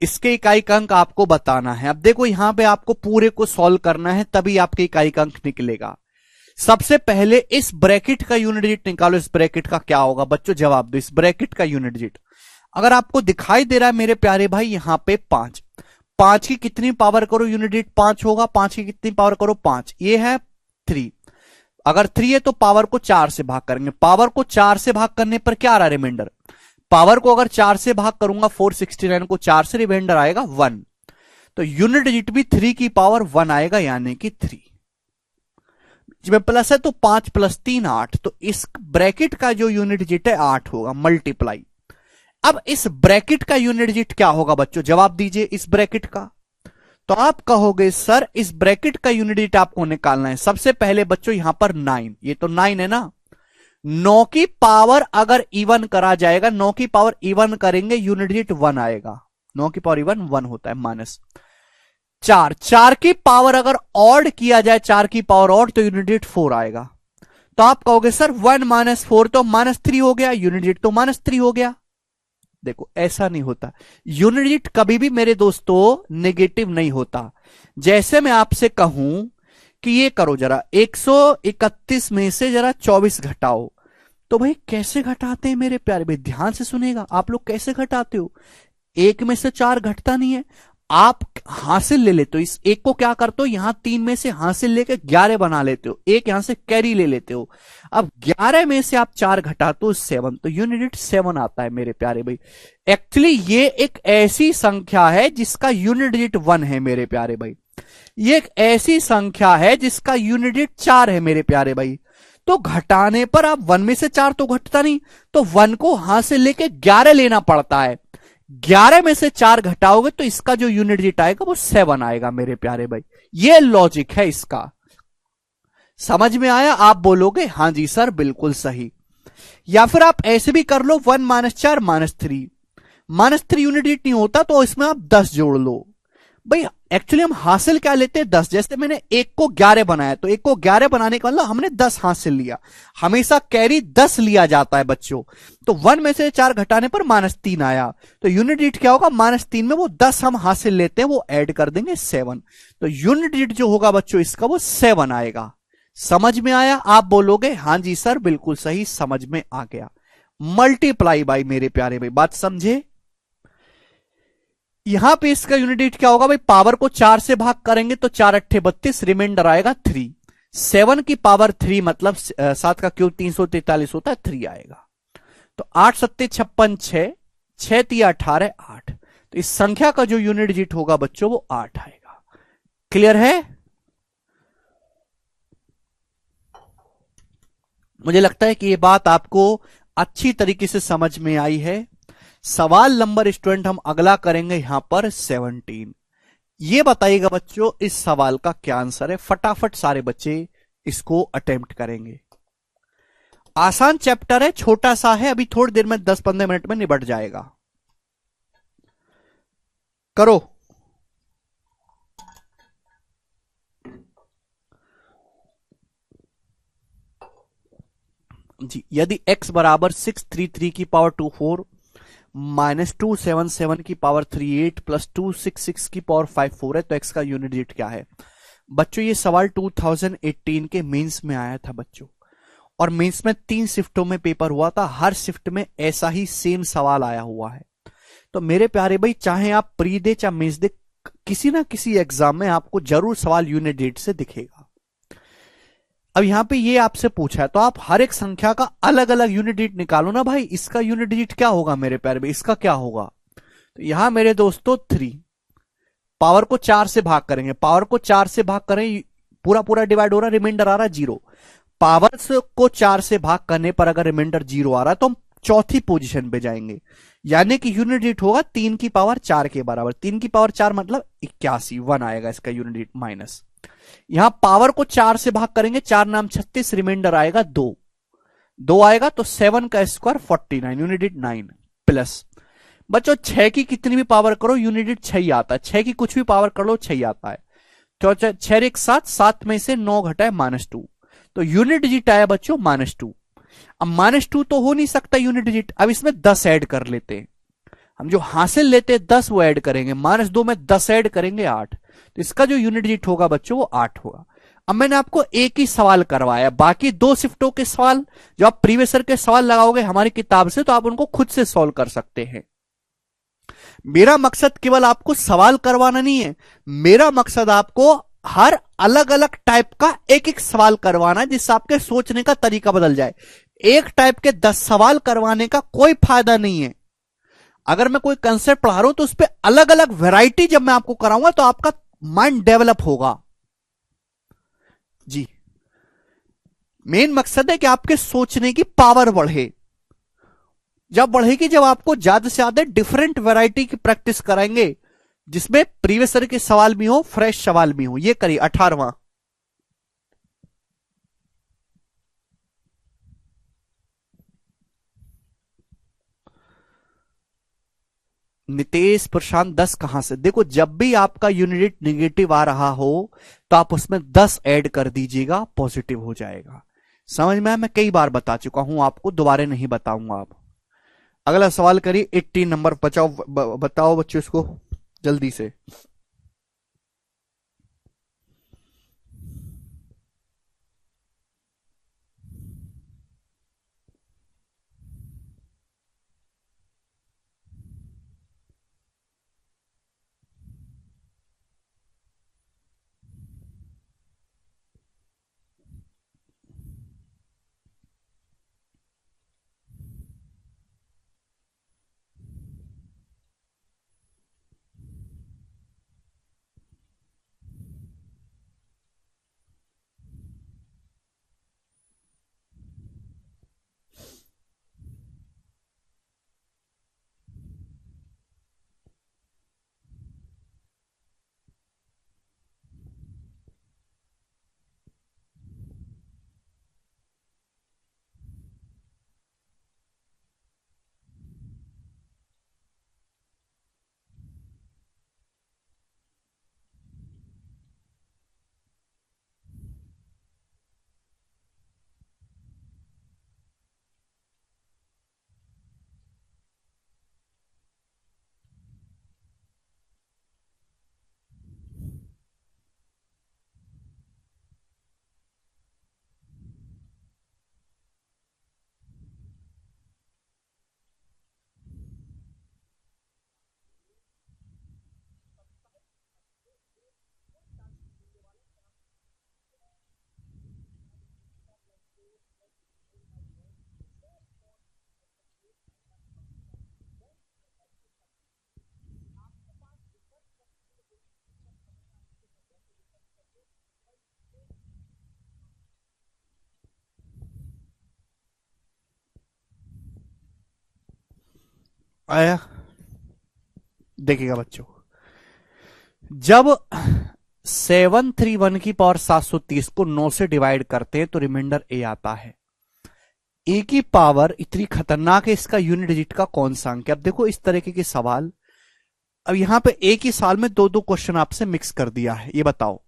इसके इकाई अंक आपको बताना है। अब देखो यहां पे आपको पूरे को सॉल्व करना है, तभी आपके इकाई अंक निकलेगा। सबसे पहले इस ब्रैकेट का यूनिट डिजिट निकालो। इस ब्रैकेट का क्या होगा बच्चों, जवाब दो। इस ब्रैकेट का यूनिट डिजिट अगर आपको दिखाई दे रहा है मेरे प्यारे भाई, यहां पे 5 की कितनी पावर करो यूनिट डिजिट 5 होगा। 5 की कितनी पावर करो 5, ये है 3। अगर 3 है तो पावर को 4 से भाग करेंगे। पावर को 4 से भाग करने पर क्या आ रहा है रिमाइंडर, पावर को अगर 4 से भाग करूंगा 469 को 4 से, रिमाइंडर आएगा 1। तो यूनिट डिजिट भी 3 की पावर 1 आएगा, यानी कि 3 में प्लस है तो 5 + 3 8। तो इस ब्रैकेट का जो यूनिट डिजिट है 8 होगा, मल्टीप्लाई। अब इस ब्रैकेट का यूनिट डिजिट क्या होगा बच्चों, जवाब दीजिए इस ब्रैकेट का। तो आप कहोगे सर इस ब्रैकेट का यूनिट डिजिट आपको निकालना है। सबसे पहले बच्चों यहां पर 9, ये तो 9 है ना, 9 की पावर अगर इवन करा जाएगा, 9 की पावर इवन करेंगे यूनिट डिजिट 1 आएगा। 9 की पावर इवन 1 होता है, -4। 4 की पावर अगर ऑड किया जाए, 4 की पावर ऑड, तो यूनिट डिजिट 4 आएगा। तो आप कहोगे सर 1 - 4 तो -3 हो गया, यूनिट डिजिट तो -3 हो गया। देखो ऐसा नहीं होता, यूनिट डिजिट कभी भी मेरे दोस्तों नेगेटिव नहीं होता। जैसे मैं आपसे कहूं कि ये करो जरा, 131 में से जरा 24 घटाओ, तो भाई कैसे घटाते हैं मेरे प्यारे भाई, ध्यान से सुनेगा। आप लोग कैसे घटाते हो, 1 में से 4 घटता नहीं है, आप हासिल ले लेते हो। इस 1 को क्या करते हो, यहां 3 में से हासिल लेके 11 बना लेते हो, 1 यहां से कैरी ले लेते हो। अब 11 में से आप 4 घटाते हो 7, तो यूनिट डिजिट 7 आता है मेरे प्यारे भाई। एक्चुअली ये एक ऐसी संख्या है जिसका यूनिट डिजिट 1 है मेरे प्यारे भाई। ये एक ऐसी संख्या है जिसका यूनिट डिजिट 4 है मेरे प्यारे भाई। तो घटाने पर आप 1 में से 4 तो घटता नहीं, तो 1 को हासिल लेके 11 लेना पड़ता है। 11 में से 4 घटाओगे तो इसका जो यूनिट डिजिट आएगा वो 7 आएगा मेरे प्यारे भाई। ये लॉजिक है इसका, समझ में आया। आप बोलोगे हां जी सर बिल्कुल सही। या फिर आप ऐसे भी कर लो, 1 - 4 -3। -3 यूनिट डिजिट नहीं होता तो इसमें आप 10 जोड़ लो भाई। एक्चुअली हम हासिल क्या लेते हैं 10, जैसे मैंने 1 को 11 बनाया, तो 1 को 11 बनाने का मतलब हमने 10 हासिल लिया। हमेशा कैरी 10 लिया जाता है बच्चों। तो 1 में से 4 घटाने पर -3 आया, तो यूनिट डिजिट क्या होगा, -3 में वो 10 हम हासिल लेते हैं, वो ऐड कर देंगे 7। तो यूनिट डिजिट जो होगा बच्चों इसका वो 7 आएगा। समझ में आया। आप बोलोगे हां जी सर बिल्कुल सही, समझ में आ गया। मल्टीप्लाई बाई मेरे प्यारे भाई, बात समझे। यहां पे इसका यूनिट डिजिट क्या होगा भाई, पावर को 4 से भाग करेंगे तो 4 × 8 = 32, रिमाइंडर आएगा 3। 7 की पावर 3 मतलब 7 का क्यूब 343 होता है, 3 आएगा। तो 8 × 7 = 56, 6 6 × 3 = 18, 8। तो इस संख्या का जो यूनिट डिजिट होगा बच्चों वो 8 आएगा। क्लियर है। मुझे लगता है कि यह बात आपको अच्छी तरीके से समझ में आई है। सवाल नंबर स्टूडेंट हम अगला करेंगे यहां पर 17। ये बताइएगा बच्चों इस सवाल का क्या आंसर है, फटाफट सारे बच्चे इसको अटेम्प्ट करेंगे। आसान चैप्टर है, छोटा सा है, अभी थोड़ी देर में 10-15 मिनट में निबट जाएगा। करो। जी, यदि x बराबर 633 की पावर 24 माइनस 277 की पावर 38 प्लस 266 की पावर 54 है तो x का यूनिट डिजिट क्या है? बच्चों ये सवाल 2018 के मेंस में आया था बच्चों, और मेंस में 3 शिफ्टों में पेपर हुआ था, हर शिफ्ट में ऐसा ही सेम सवाल आया हुआ है। तो मेरे प्यारे भाई, चाहे आप प्री दे चाहे मेंस दे, किसी ना किसी एग्जाम में आपको जरूर सवाल यूनिट डिजिट से दिखेगा। अब यहां पे ये आपसे पूछा है तो आप हर एक संख्या का अलग अलग यूनिट डिजिट निकालो ना भाई। इसका यूनिट डिजिट क्या होगा मेरे प्यारे भाई, इसका क्या होगा? तो यहां मेरे दोस्तों 3, पावर को 4 से भाग करेंगे, पावर को 4 से भाग करें, पूरा पूरा डिवाइड हो रहा है, रिमाइंडर आ रहा है 0। पावर को 4 से भाग करने पर अगर रिमाइंडर 0 आ रहा है तो हम चौथी पोजीशन पे जाएंगे, यानी कि यूनिट डिजिट होगा 3 की पावर 4 के बराबर। 3 की पावर 4 मतलब 81, 1 आएगा इसका यूनिट डिजिट माइनस। यहां पावर को 4 से भाग करेंगे, 4 नाम 36, रिमाइंडर आएगा 2, 2 आएगा तो 7 का स्क्वायर 49, यूनिट डिजिट 9 प्लस। बच्चों 6 की कितनी भी पावर करो यूनिट डिजिट 6 ही आता है, 6 की कुछ भी पावर कर लो 6 ही आता है। तो 6 एक 7, 7 में से 9 घटा है -2, तो यूनिट डिजिट आया बच्चों -2। अब -2 तो हो नहीं सकता यूनिट डिजिट, अब इसमें 10 ऐड कर लेते हैं। हम जो हासिल लेते हैं 10 वो ऐड करेंगे, -2 में 10 ऐड करेंगे 8, तो इसका जो यूनिट डिजिट होगा बच्चों वो 8 होगा। अब मैंने आपको एक ही सवाल करवाया, बाकी 2 शिफ्टों के सवाल जो आप प्रीवियस ईयर के सवाल लगाओगे हमारी किताब से तो आप उनको खुद से सॉल्व कर सकते हैं। मेरा मकसद केवल आपको सवाल करवाना नहीं है, मेरा मकसद आपको हर अलग अलग टाइप का एक एक सवाल करवाना है, जिससे आपके सोचने का तरीका बदल जाए। एक टाइप के 10 सवाल करवाने का कोई फायदा नहीं है। अगर मैं कोई कंसेप्ट पढ़ा रहा हूं तो उस पर अलग अलग वैरायटी जब मैं आपको कराऊंगा तो आपका माइंड डेवलप होगा। जी, मेन मकसद है कि आपके सोचने की पावर बढ़े। जब बढ़ेगी, जब आपको ज्यादा से ज्यादा डिफरेंट वैरायटी की प्रैक्टिस कराएंगे, जिसमें प्रीवियस ईयर के सवाल भी हो, फ्रेश सवाल भी हो। ये करिए 18वां। नितेश प्रशांत 10 कहां से? देखो, जब भी आपका यूनिट निगेटिव आ रहा हो तो आप उसमें 10 ऐड कर दीजिएगा, पॉजिटिव हो जाएगा। समझ में? मैं कई बार बता चुका हूं आपको, दोबारा नहीं बताऊंगा। आप अगला सवाल करिए, 18 नंबर। बताओ बच्चों इसको जल्दी से। आया? देखिएगा बच्चों, जब 731 की पावर 730 को 9 से डिवाइड करते हैं तो रिमाइंडर ए आता है। ए की पावर इतनी खतरनाक है, इसका यूनिट डिजिट का कौन सा अंक है? अब देखो इस तरीके के सवाल, अब यहां पे एक ही साल में दो दो क्वेश्चन आपसे मिक्स कर दिया है। ये बताओ,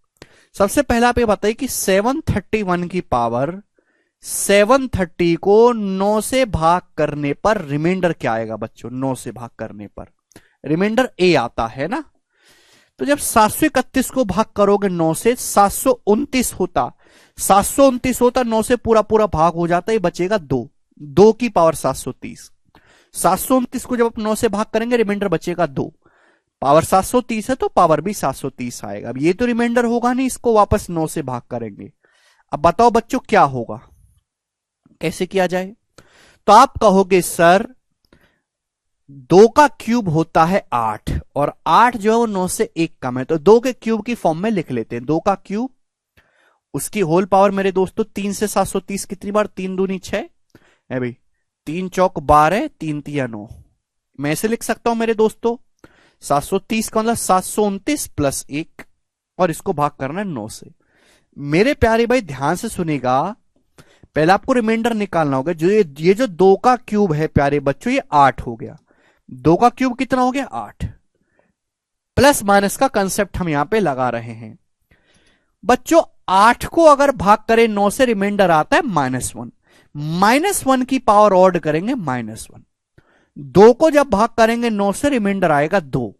सबसे पहला आप ये बताइए कि 731 की पावर 730 को 9 से भाग करने पर रिमाइंडर क्या आएगा बच्चों? 9 से भाग करने पर रिमाइंडर ए आता है ना। तो जब 731 को भाग करोगे 9 से, 729 होता, 729 होता, 9 से पूरा पूरा भाग हो जाता, ये बचेगा 2 की पावर 730। 729 को जब आप 9 से भाग करेंगे रिमाइंडर बचेगा 2, पावर 730 है तो पावर भी 730 आएगा। अब ये तो रिमाइंडर होगा नहीं, इसको वापस 9 से भाग करेंगे। अब बताओ बच्चों क्या होगा, कैसे किया जाए? तो आप कहोगे सर 2 का क्यूब होता है 8 और 8 जो है वो 9 से 1 कम है, तो 2 के क्यूब की फॉर्म में लिख लेते हैं। 2 का क्यूब उसकी होल पावर मेरे दोस्तों 3 से 730 कितनी बार? 3 दूनी 6 है भाई, 3 चौक 12, 3 तिया 9। मैं ऐसे लिख सकता हूं मेरे दोस्तों 730 का मतलब 729 प्लस 1 और इसको भाग करना है 9 से। मेरे प्यारे भाई ध्यान से सुनेगा, पहले आपको रिमाइंडर निकालना होगा। जो ये जो 2 का क्यूब है प्यारे बच्चों ये 8 हो गया। 2 का क्यूब कितना हो गया? 8। प्लस माइनस का कंसेप्ट हम यहां पे लगा रहे हैं बच्चों। 8 को अगर भाग करें 9 से रिमाइंडर आता है -1। -1 की पावर ऑड करेंगे -1। 2 को जब भाग करेंगे 9 से रिमाइंडर आएगा 2,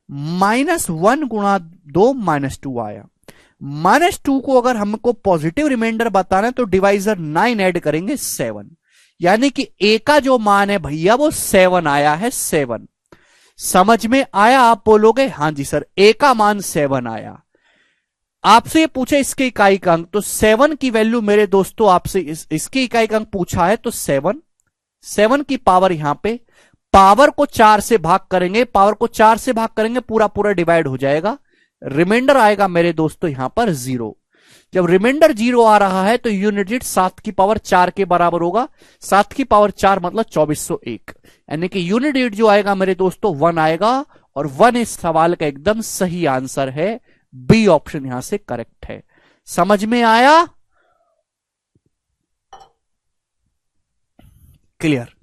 -1 गुणा 2 -2 आया। -2 को अगर हमको पॉजिटिव रिमाइंडर बताना है तो डिवाइजर 9 ऐड करेंगे 7, यानी कि ए का जो मान है भैया वो 7 आया है। 7 समझ में आया? आप बोलोगे हां जी सर ए का मान 7 आया। आपसे ये पूछे इसके इकाई का अंक, तो 7 की वैल्यू मेरे दोस्तों आपसे इसके इकाई का अंक पूछा है तो 7 की पावर यहां पे पावर को 4 से भाग करेंगे, पावर को 4 से भाग करेंगे पूरा पूरा डिवाइड हो जाएगा, रिमाइंडर आएगा मेरे दोस्तों यहां पर 0। जब रिमाइंडर 0 आ रहा है तो यूनिट डिजिट 7 की पावर 4 के बराबर होगा। 7 की पावर 4 मतलब 2401, यानी कि यूनिट डिजिट जो आएगा मेरे दोस्तों 1 आएगा और 1 इस सवाल का एकदम सही आंसर है। बी ऑप्शन यहां से करेक्ट है। समझ में आया? क्लियर?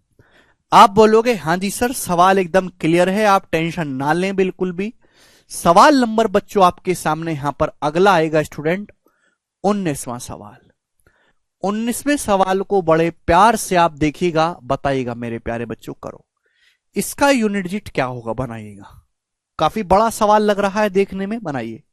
आप बोलोगे हां जी सर सवाल एकदम क्लियर है, आप टेंशन ना लें बिल्कुल भी। सवाल नंबर बच्चों आपके सामने यहां पर अगला आएगा स्टूडेंट 19वां सवाल। 19वें सवाल को बड़े प्यार से आप देखिएगा, बताइएगा मेरे प्यारे बच्चों। करो इसका यूनिट डिजिट क्या होगा, बनाइएगा। काफी बड़ा सवाल लग रहा है देखने में, बनाइए।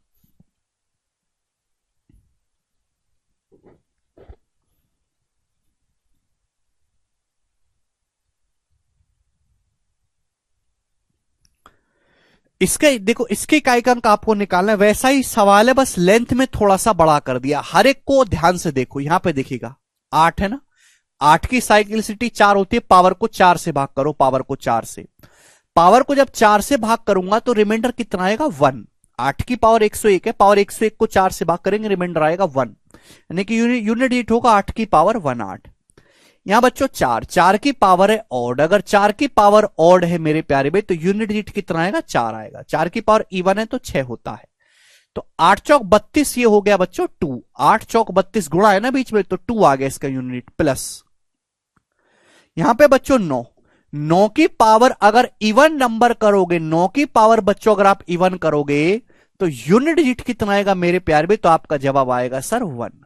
इसके देखो इसके इकाई का अंक आपको निकालना है, वैसा ही सवाल है बस लेंथ में थोड़ा सा बड़ा कर दिया। हर एक को ध्यान से देखो, यहां पे देखिएगा 8 है ना, 8 की साइक्लिसिटी 4 होती है, पावर को 4 से भाग करो, पावर को 4 से। पावर को जब 4 से भाग करूंगा तो रिमाइंडर कितना आएगा? 1। 8 की पावर 101 है, पावर 101 को 4 से भाग करेंगे रिमाइंडर आएगा 1, यानी कि यूनिट डिजिट होगा 8 की पावर 18। यहां बच्चों 4 की पावर है ऑड, अगर 4 की पावर ऑड है मेरे प्यारे भाई तो यूनिट डिजिट कितना आएगा? 4 आएगा। 4 की पावर इवन है तो 6 होता है, तो 8 चौक 32 ये हो गया बच्चों 2। 8 चौक 32 गुणा है ना बीच में तो 2 आ गया इसका यूनिट, प्लस यहां पे बच्चों 9 की पावर अगर इवन नंबर करोगे, 9 की पावर बच्चों अगर आप इवन करोगे तो यूनिट डिजिट कितना आएगा मेरे प्यारे भाई? तो आपका जवाब आएगा सर 1।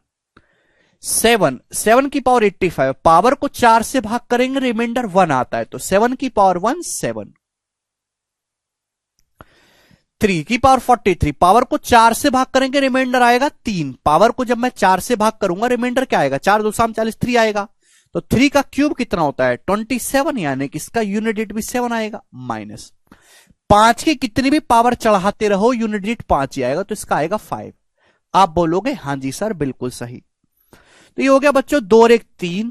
7 की पावर 85, पावर को 4 से भाग करेंगे रिमाइंडर 1 आता है, तो 7 की पावर 1 7। 3 की पावर 43, पावर को 4 से भाग करेंगे रिमाइंडर आएगा 3, पावर को जब मैं 4 से भाग करूंगा रिमाइंडर क्या आएगा? 4 2 40, 3 आएगा। तो 3 का क्यूब कितना होता है? 27, यानी कि इसका यूनिट डिजिट भी 7 आएगा। माइनस 5 की कितनी भी पावर चढ़ाते रहो यूनिट डिजिट 5 ही आएगा, तो इसका आएगा 5। आप बोलोगे हां जी सर बिल्कुल सही। तो ये हो गया बच्चों 2 और 1 3,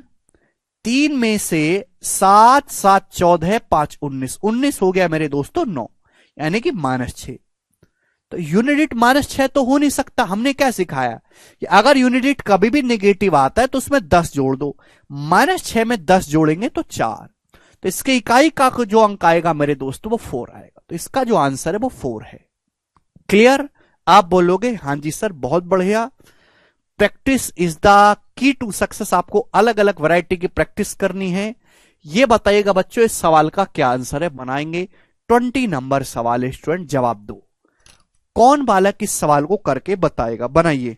3 में से 7 7 14, 5 19, 19 हो गया मेरे दोस्तों 9, यानी कि -6। तो यूनिट डिजिट -6 तो हो नहीं सकता। हमने क्या सिखाया कि अगर यूनिट डिजिट कभी भी नेगेटिव आता है तो उसमें 10 जोड़ दो, -6 में 10 जोड़ेंगे तो 4, तो इसके इकाई का जो अंक आएगा मेरे दोस्तों वो 4 आएगा, तो इसका जो आंसर है वो 4 है। क्लियर? आप बोलोगे हाँ जी सर बहुत बढ़िया, practice is the key to success, आपको अलग अलग वैरायटी की प्रैक्टिस करनी है। ये बताइएगा बच्चों इस सवाल का क्या आंसर है, बनाएंगे 20 नंबर सवाल है स्टूडेंट, जवाब दो। कौन बालक इस सवाल को करके बताएगा, बनाइए।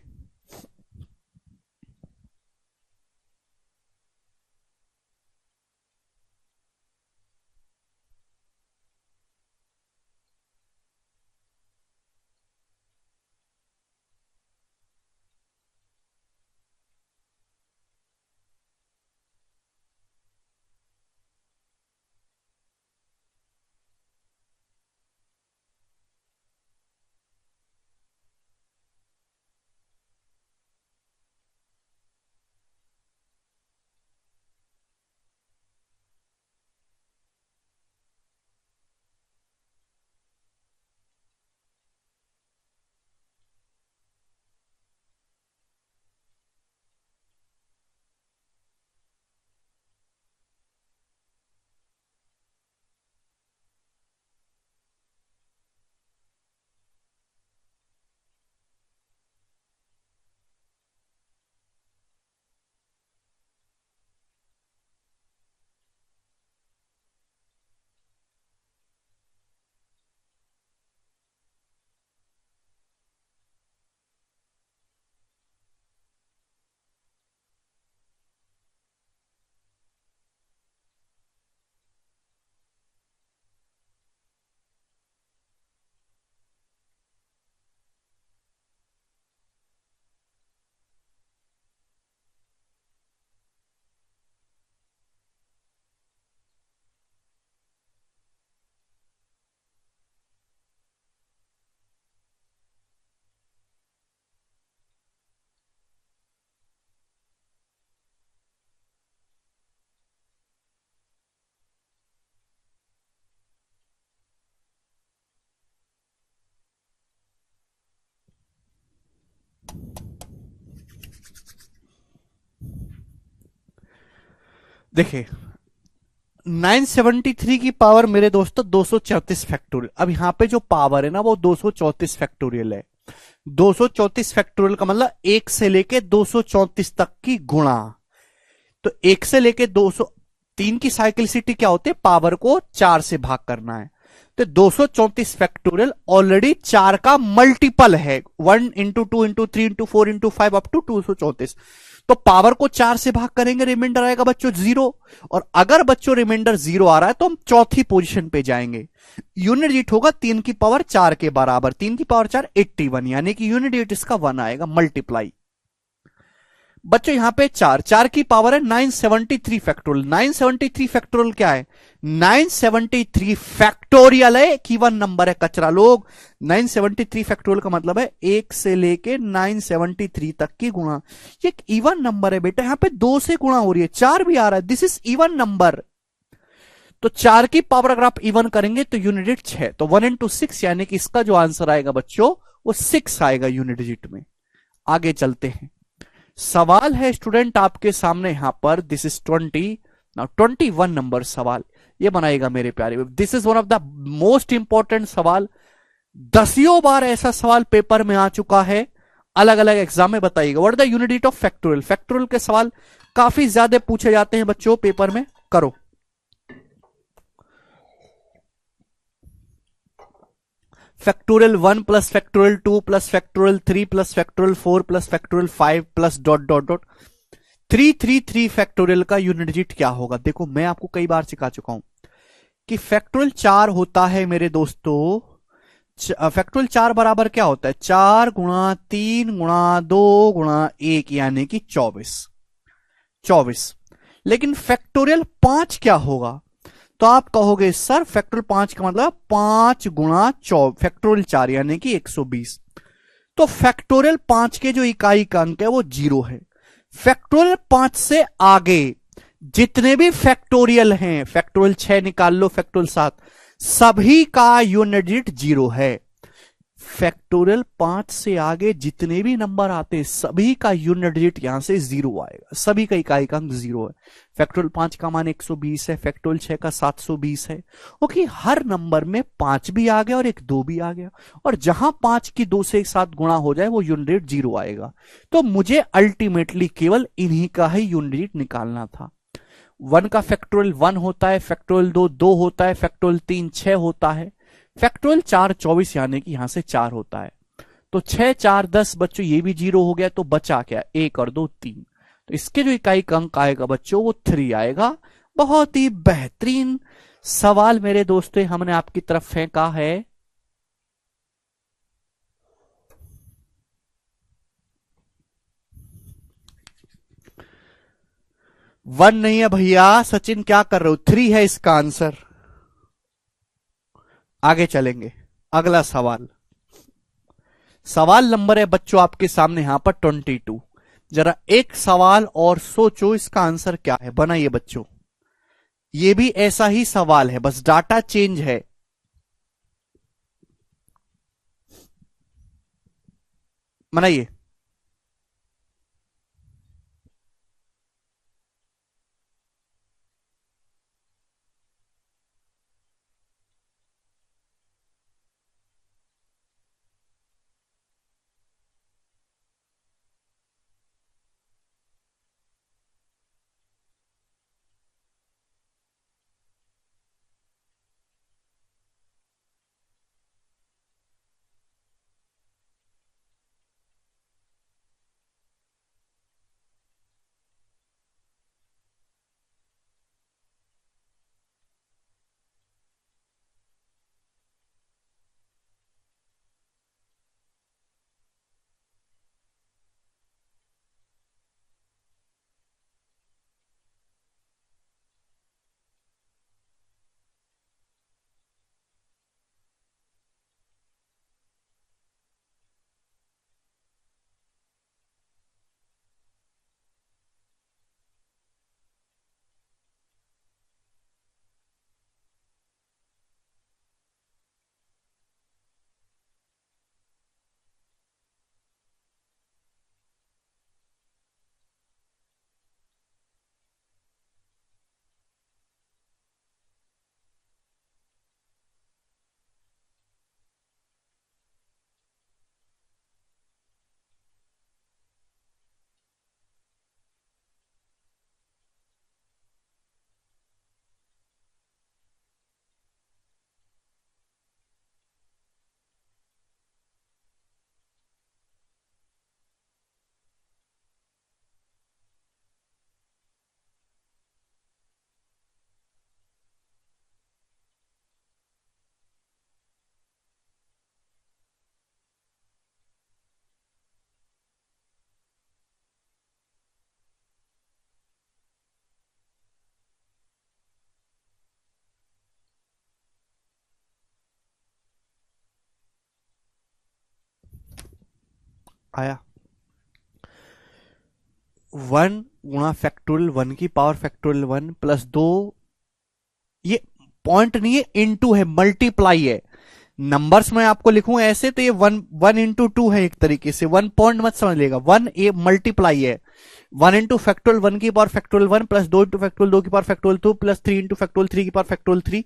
देखिए 973 की पावर मेरे दोस्तों 234 फैक्टोरियल, अब यहां पे जो पावर है ना वो 234 फैक्टोरियल है। 234 फैक्टोरियल का मतलब 1 से लेके 234 तक की गुणा, तो 1 से लेके 203 की साइक्लिसिटी क्या होती है, पावर को 4 से भाग करना है। तो 234 फैक्टोरियल ऑलरेडी 4 का मल्टीपल है, 1 into 2 into 3 into 4 into 5 up to 234। तो पावर को 4 से भाग करेंगे, रिमाइंडर आएगा बच्चों 0। और अगर बच्चों रिमाइंडर 0 आ रहा है तो हम चौथी पोजीशन पे जाएंगे। यूनिट डिजिट होगा 3 की पावर 4 के बराबर, 3 की पावर 4 81, यानी कि यूनिट डिजिट इसका 1 आएगा, मल्टीप्लाई। बच्चों यहां पे 4 4 की पावर है 973 फैक्टोरियल। 973 फैक्टोरियल क्या है, 973 फैक्टोरियल है, एक इवन नंबर है कचरा लोग। 973 फैक्टोरियल का मतलब है 1 से लेके 973 तक की गुणा, ये एक इवन नंबर है बेटा, यहां पे 2 से गुणा हो रही है, 4 भी आ रहा है, दिस इज इवन नंबर। तो 4 की पावर अगर आप इवन करेंगे तो यूनिट डिजिट 6, तो 1 इंटू 6 यानी कि इसका जो आंसर आएगा बच्चों वो 6 आएगा यूनिट डिजिट में। आगे चलते हैं, सवाल है स्टूडेंट आपके सामने यहां पर, दिस इज 20, नाउ 21 नंबर सवाल, ये बनाएगा मेरे प्यारे। This is one of the most important सवाल, दसियों बार ऐसा सवाल पेपर में आ चुका है, अलग अलग एग्जाम में। बताइएगा what the unit digit of factorial, factorial के सवाल काफी ज्यादा पूछे जाते हैं बच्चों पेपर में, करो। Factorial 1 plus factorial 2 plus factorial 3 plus factorial 4 plus factorial 5 plus dot dot dot 333 factorial का यूनिट डिजिट क्या होगा। देखो मैं आपको कई बार सिखा चुका हूं कि फैक्टोरियल 4 होता है मेरे दोस्तों, फैक्टोरियल 4 बराबर क्या होता है, 4 गुणा 3 गुणा 2 गुणा 1 यानी कि 24। लेकिन फैक्टोरियल 5 क्या होगा, तो आप कहोगे सर फैक्टोरियल 5 का मतलब 5 गुणा फैक्टोरियल 4 यानी कि 120। तो फैक्टोरियल 5 के जो इकाई का अंक है वो 0 है। फैक्टोरियल 5 से आगे जितने भी फैक्टोरियल हैं, फैक्टोरियल 6 निकाल लो, फैक्टोरियल 7, सभी का यूनिट डिजिट 0 है। फैक्टोरियल 5 से आगे जितने भी नंबर आते हैं सभी का यूनिट डिजिट यहां से 0 आएगा, सभी का इकाई का अंक 0 है। फैक्टोरियल 5 का मान 120 है, फैक्टोरियल 6 का 720 है। ओके, हर नंबर में 5 भी आ गया और एक 2 भी आ गया, और जहां 5 की 2 से एक साथ गुणा हो जाए वो यूनिट डिजिट 0 आएगा। तो मुझे अल्टीमेटली केवल इन्हीं का ही यूनिट डिजिट निकालना था। 1 का फैक्टोरियल 1 होता है, फैक्टोरियल 2 2 होता है, फैक्टोरियल 3 6 होता है, फैक्टोरियल 4 24 यानी कि यहां से 4 होता है। तो 6 4 10 बच्चों, ये भी 0 हो गया, तो बचा क्या, 1 और 2 3। तो इसके जो इकाई का अंक आएगा बच्चों वो 3 आएगा। बहुत ही बेहतरीन सवाल मेरे दोस्तों हमने आपकी तरफ फेंका है। वन नहीं है भैया, सचिन क्या कर रहे हो, 3 है इसका आंसर। आगे चलेंगे, अगला सवाल। सवाल नंबर है बच्चों आपके सामने यहां पर 22। जरा एक सवाल और सोचो इसका आंसर क्या है, बनाइए बच्चों। ये भी ऐसा ही सवाल है, बस डाटा चेंज है। बनाइए। आया 1 गुणा फैक्टोरियल 1 की पावर फैक्टोरियल 1 प्लस 2, ये पॉइंट नहीं है, इनटू है, मल्टीप्लाई है। नंबर्स में आपको लिखूं ऐसे तो ये 1 into 2 है, एक तरीके से 1 पॉइंट मत समझ लेगा, 1 ये मल्टीप्लाई है। 1 इंटू फैक्टोरियल 1 की power factorial 1 plus 2 into factorial 2 की power factorial 2 plus 3 into factorial 3 की पावर फैक्टोरियल 3।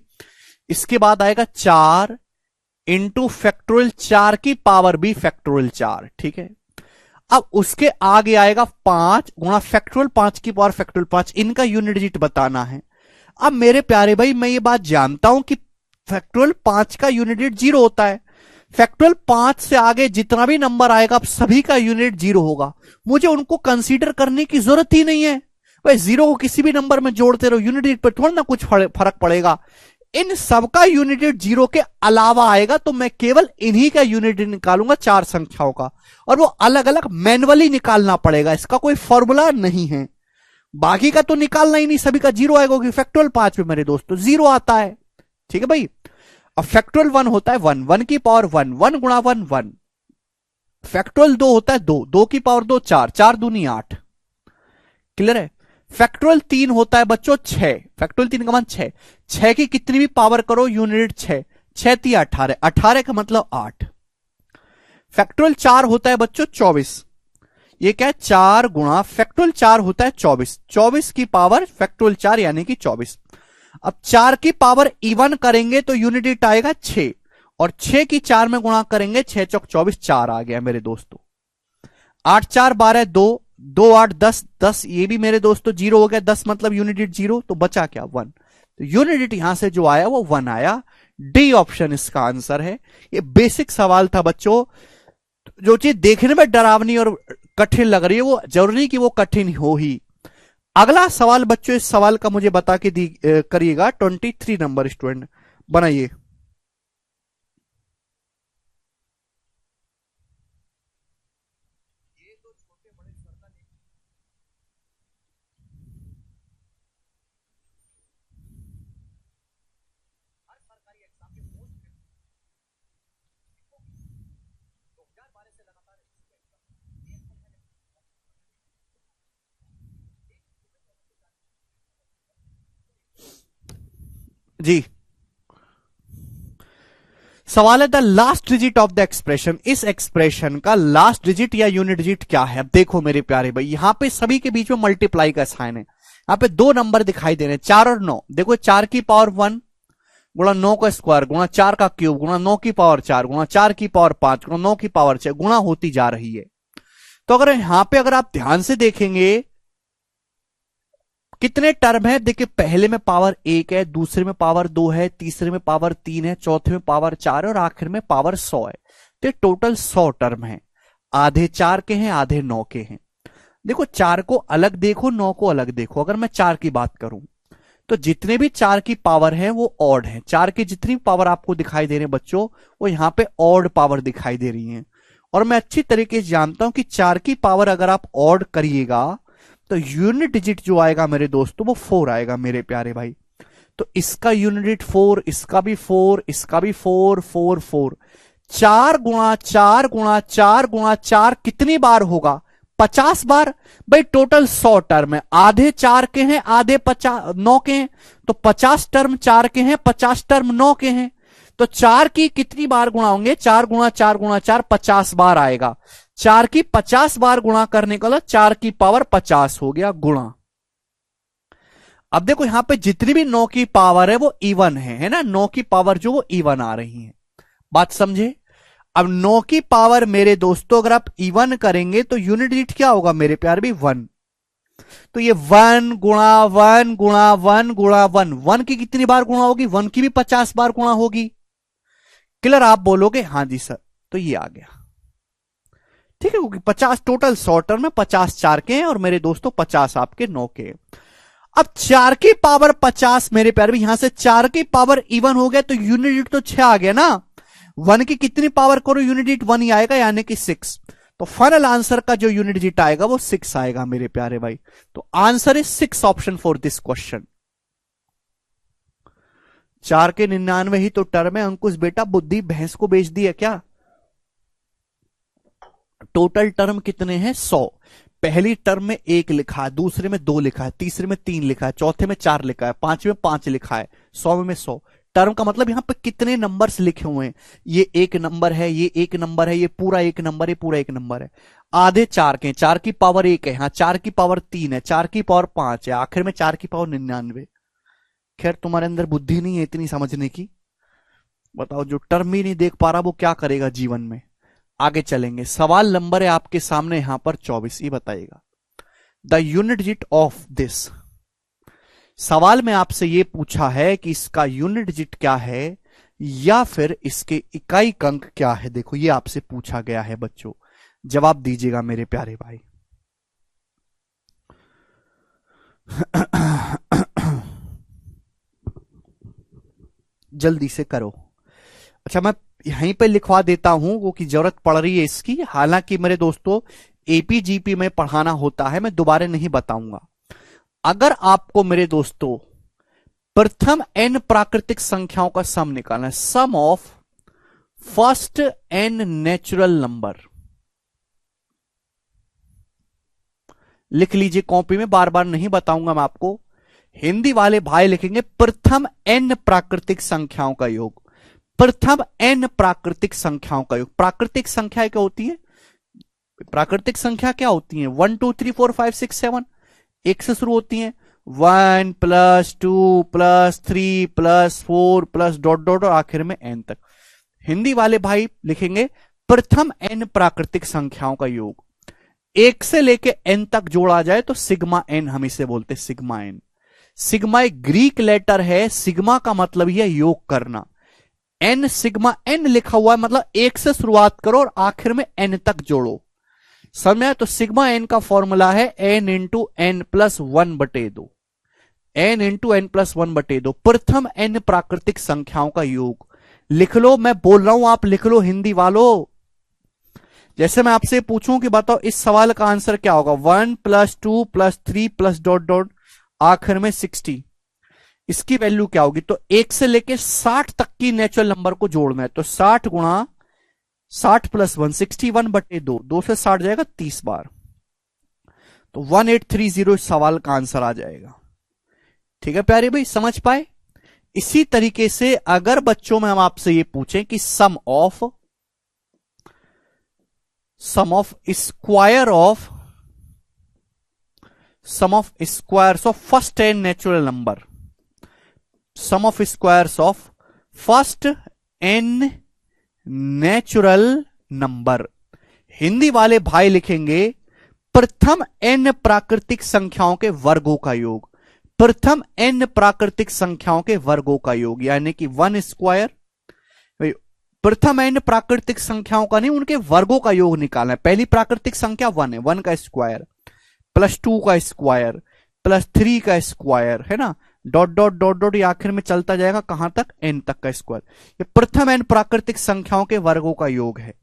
इसके बाद आएगा 4 इंटू फैक्टोरियल 4 की पावर भी फैक्टोरियल 4, ठीक है। अब उसके आगे आएगा 5 गुणा फैक्टोरियल 5 की पावर फैक्टोरियल 5, इनका यूनिट डिजिट बताना है। अब मेरे प्यारे भाई मैं ये बात जानता हूं कि फैक्टोरियल 5 का यूनिट डिजिट 0 होता है। फैक्टोरियल 5 से आगे जितना भी नंबर आएगा अब सभी का यूनिट 0 होगा, मुझे उनको कंसीडर करने की जरूरत ही नहीं है। भाई 0 को किसी भी नंबर में जोड़ते रहो, यूनिट डिजिट पर थोड़ा ना कुछ फर्क पड़ेगा। इन सबका यूनिट डिजिट 0 के अलावा आएगा तो मैं केवल इन्हीं का यूनिट डिजिट निकालूंगा, 4 संख्याओं का, और वो अलग अलग मैनुअली निकालना पड़ेगा, इसका कोई फॉर्मूला नहीं है। बाकी का तो निकालना ही नहीं, सभी का 0 आएगा क्योंकि फैक्टोरियल 5 में मेरे दोस्तों 0 आता है, ठीक है भाई। अब फैक्टोरियल 1 होता है 1, 1 की पावर 1, 1 गुणा 1 1। फैक्टोरियल 2 होता है 2, 2 की पावर 2 4, 4 दूनी 8, क्लियर है। फैक्टोरियल 3 होता है बच्चों 6, फैक्टोरियल 3 का मान 6, 6 की कितनी भी पावर करो यूनिट 6, 6 3 18, 18 का मतलब 8। फैक्टोरियल 4 होता है बच्चों 24। ये क्या है, 4 गुणा फैक्टोरियल 4 होता है 24, 24 की पावर फैक्टोरियल 4 यानी कि 24। अब 4 की पावर इवन करेंगे तो यूनिट डिजिट आएगा 6, और 6 की 4 में गुणा करेंगे, 6 चौक 24, 4 आ गया मेरे दोस्तों। 8 4 12 2, 2 8 10, 10 ये भी मेरे दोस्तों 0 हो गया, 10 मतलब यूनिट डिजिट 0, तो बचा क्या 1। तो यूनिट डिजिट यहां से जो आया वो 1 आया। डी ऑप्शन इसका आंसर है। ये बेसिक सवाल था बच्चों। जो चीज देखने में डरावनी और कठिन लग रही है वो जरूरी नहीं कि वो कठिन हो ही। अगला सवाल बच्चों, इस सवाल का मुझे बता के करिएगा। 23 नंबर स्टूडेंट बनाइए। जी, सवाल है the last digit of the expression. इस एक्सप्रेशन का लास्ट डिजिट या यूनिट डिजिट क्या है। अब देखो मेरे प्यारे भाई, यहां पे सभी के बीच में मल्टीप्लाई का साइन है। यहां पे 2 नंबर दिखाई दे रहे हैं, 4 और 9। देखो 4 की पावर 1 गुणा 9 का स्क्वायर गुणा 4 का क्यूब गुणा 9 की पावर 4 गुणा 4 की पावर 5 गुणा 9 की पावर 6 गुणा होती जा रही है। तो अगर यहां पे अगर आप ध्यान से देखेंगे कितने टर्म है, देखिए पहले में पावर 1 है, दूसरे में पावर 2 है, तीसरे में पावर 3 है, चौथे में पावर 4 है और आखिर में पावर 100 है। तो टोटल 100 टर्म है। आधे 4 के हैं, आधे 9 के हैं। देखो 4 को अलग देखो, 9 को अलग देखो। अगर मैं 4 की बात करूं तो जितने भी 4 की पावर है वो ऑड है। 4 की जितनी पावर आपको दिखाई दे रहे हैं बच्चों, वो यहां पे ऑड पावर दिखाई दे रही है। और मैं अच्छी तरीके से जानता हूं कि 4 की पावर अगर आप ऑड करिएगा तो यूनिट डिजिट जो आएगा मेरे दोस्तों वो 4 आएगा मेरे प्यारे भाई। तो इसका यूनिट डिजिट 4, इसका भी 4, इसका भी 4, 4 4। 4 गुणा 4 गुणा 4 गुणा 4 कितनी बार होगा, 50 बार। भाई टोटल 100 टर्म है, आधे 4 के हैं, आधे 9 के हैं। तो 50 टर्म 4 के हैं, 50 टर्म 9 के हैं। तो 4 की कितनी बार गुणा होंगे, 4 गुणा 4 गुणा 4 50 बार आएगा। 4 की 50 बार गुणा करने का 4 की पावर 50 हो गया गुणा। अब देखो यहां पे जितनी भी 9 की पावर है वो इवन है ना। 9 की पावर जो वो इवन आ रही है, बात समझे। अब 9 की पावर मेरे दोस्तों अगर आप इवन करेंगे तो यूनिट डिजिट क्या होगा मेरे प्यार भी 1। तो ये 1 गुणा 1 गुणा 1 गुणा 1, 1 की कितनी बार गुणा होगी, 1 की भी 50 बार गुणा होगी। क्लियर, आप बोलोगे हाँ जी सर, तो ये आ गया। ठीक है, क्योंकि 50 टोटल 100 टर्म में 50 4 के हैं और मेरे दोस्तों 50 आपके 9 के। अब 4 की पावर 50 मेरे प्यारे भी, यहां से 4 की पावर इवन हो गया तो यूनिट डिजिट तो 6 आ गया ना। 1 की कितनी पावर करो, यूनिट डिजिट 1 ही आएगा यानी कि 6। तो फाइनल आंसर का जो यूनिट डिजिट आएगा वो 6 आएगा मेरे प्यारे भाई। तो answer is 6 option for this question. 4 के 99 ही तो टर्म है अंकुश बेटा, बुद्धि भैंस को बेच दी है क्या। टोटल टर्म कितने हैं 100। पहली टर्म में 1 लिखा है, दूसरे में 2 लिखा है, तीसरे में 3 लिखा है, चौथे में 4 लिखा है, पांचवें में 5 लिखा है, 100 में 100। टर्म का मतलब यहां पे कितने नंबर्स लिखे हुए हैं, ये 1 नंबर है, ये 1 नंबर है, ये पूरा 1 नंबर है, पूरा 1 नंबर है। आधे 4 के, 4 की पावर 1 है, यहां 4 की पावर 3 है, 4 की पावर 5 है, आखिर में 4 की पावर 99। खैर तुम्हारे अंदर बुद्धि नहीं है इतनी समझने की। बताओ, जो टर्म ही नहीं देख पा रहा वो क्या करेगा जीवन में। आगे चलेंगे, सवाल नंबर है आपके सामने यहां पर 24। ये बताइएगा the unit digit of this. सवाल में आपसे यह पूछा है कि इसका यूनिट डिजिट क्या है या फिर इसके इकाई अंक क्या है। देखो ये आपसे पूछा गया है बच्चों, जवाब दीजिएगा मेरे प्यारे भाई। जल्दी से करो। अच्छा मैं यहीं पे लिखवा देता हूं, वो की जरूरत पड़ रही है इसकी। हालांकि मेरे दोस्तों एपीजीपी में पढ़ाना होता है, मैं दोबारा नहीं बताऊंगा। अगर आपको मेरे दोस्तों प्रथम n प्राकृतिक संख्याओं का सम निकालना है, sum of first n natural number, लिख लीजिए कॉपी में, बार बार नहीं बताऊंगा मैं आपको। हिंदी वाले भाई लिखेंगे प्रथम n प्राकृतिक संख्याओं का योग। प्रथम n प्राकृतिक संख्याओं का योग। प्राकृतिक संख्या क्या होती है? प्राकृतिक संख्या क्या होती है? 1 2 3 4 5 6 7 एक से शुरू होती है। 1 + 2 + 3 + 4 + डॉट डॉट और आखिर में n तक। हिंदी वाले भाई लिखेंगे प्रथम n प्राकृतिक संख्याओं का योग। एक से लेके n तक जोड़ा जाए तो सिग्मा n, हम इसे बोलते हैं सिग्मा n। सिग्मा एक ग्रीक लेटर है, सिग्मा का मतलब ही है योग करना। n सिग्मा n लिखा हुआ है, मतलब एक से शुरुआत करो और आखिर में n तक जोड़ो। समझ में? तो सिग्मा n का फॉर्मूला है n into n plus 1/2। n into n plus 1/2 प्रथम n प्राकृतिक संख्याओं का योग। लिख लो, मैं बोल रहा हूं आप लिख लो हिंदी वालों। जैसे मैं आपसे पूछूं कि बताओ इस सवाल का आंसर क्या होगा? 1 + 2 + 3 + डॉट डॉट आखिर में 60, इसकी वैल्यू क्या होगी? तो 1 से लेके 60 तक की नेचुरल नंबर को जोड़ना है, तो 60 गुणा 60 + 1 61/2, 2 से 60 जाएगा 30 बार, तो 1830 इस सवाल का आंसर आ जाएगा। ठीक है प्यारे भाई, समझ पाए? इसी तरीके से अगर बच्चों में हम आपसे ये पूछें कि sum of squares of first n natural number, sum of squares of first n natural number, Hindi वाले भाई लिखेंगे प्रथम n प्राकृतिक संख्याओं के वर्गों का योग। प्रथम n प्राकृतिक संख्याओं के वर्गों का योग, यानी कि 1 स्क्वायर। प्रथम n प्राकृतिक संख्याओं का नहीं, उनके वर्गों का योग निकालना है। पहली प्राकृतिक संख्या 1 है, 1 का स्क्वायर प्लस 2 का स्क्वायर प्लस 3 का स्क्वायर, है ना, डॉट डॉट डॉट डॉट, ये आखिर में चलता जाएगा कहां तक? n तक का स्क्वायर। ये प्रथम n प्राकृतिक संख्याओं के वर्गों का योग है।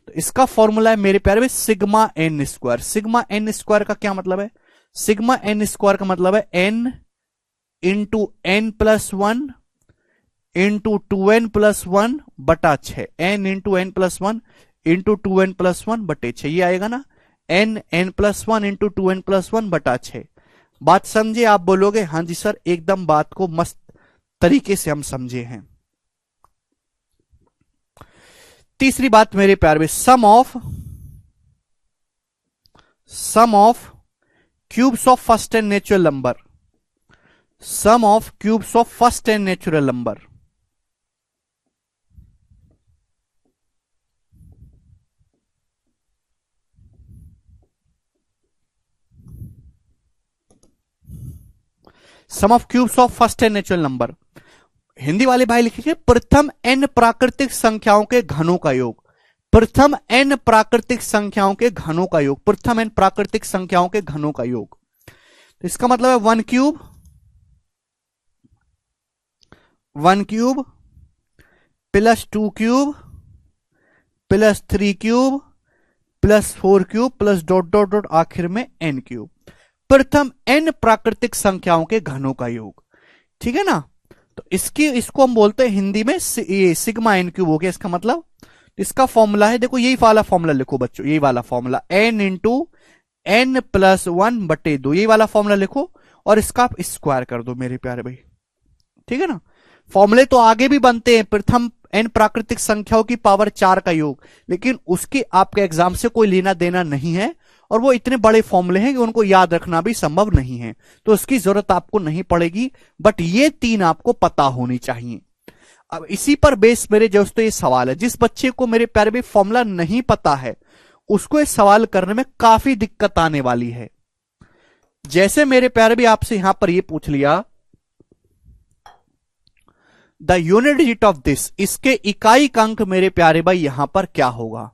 तो इसका फॉर्मूला है मेरे प्यारे में sigma n square. Sigma n square का क्या मतलब है? सिग्मा n स्क्वायर का मतलब है n into n plus 1 into 2n plus 1 बटा 6, n into n plus 1 into 2n plus 1 बटे 6, ये आएगा ना, n plus 1 into 2n plus 1 बटा 6। बात समझे? आप बोलोगे हाँ जी सर, एकदम बात को मस्त तरीके से हम समझे हैं। तीसरी बात मेरे प्यार में, sum of cubes of first n natural number, sum of cubes of first n natural number. Sum of cubes of first n natural number, Hindi वाले भाई लिखिए प्रथम n प्राकृतिक संख्याओं के घनों का योग। प्रथम n प्राकृतिक संख्याओं के घनों का योग, प्रथम n प्राकृतिक संख्याओं के घनों का योग। तो इसका मतलब है 1 cube plus 2 cube plus 3 cube plus 4 cube plus dot dot dot आखिर में n क्यूब। प्रथम n प्राकृतिक संख्याओं के घनों का योग, ठीक है ना। तो इसको हम बोलते हैं हिंदी में ये सिग्मा n क्यूब हो गया। इसका मतलब इसका फॉर्मूला है, देखो यही वाला फॉर्मूला लिखो बच्चों, यही वाला formula n into n plus 1/2, यही वाला फॉर्मूला लिखो और इसका आप स्क्वायर कर दो मेरे प्यारे भाई, ठीक है ना। फॉर्मूले तो आगे भी बनते हैं, प्रथम n प्राकृतिक संख्याओं की पावर 4 का योग, लेकिन उसके आपके एग्जाम से कोई लेना देना नहीं है और वो इतने बड़े फॉर्मूले हैं कि उनको याद रखना भी संभव नहीं है, तो उसकी जरूरत आपको नहीं पड़ेगी, बट ये 3 आपको पता होनी चाहिए। अब इसी पर बेस मेरे दोस्तों ये सवाल है, जिस बच्चे को मेरे प्यारे भाई फॉर्मूला नहीं पता है उसको ये सवाल करने में काफी दिक्कत आने वाली है। जैसे मेरे प्यारे भी आपसे यहां पर ये पूछ लिया the unit digit of this, इसके इकाई अंक मेरे प्यारे भाई यहां पर क्या होगा।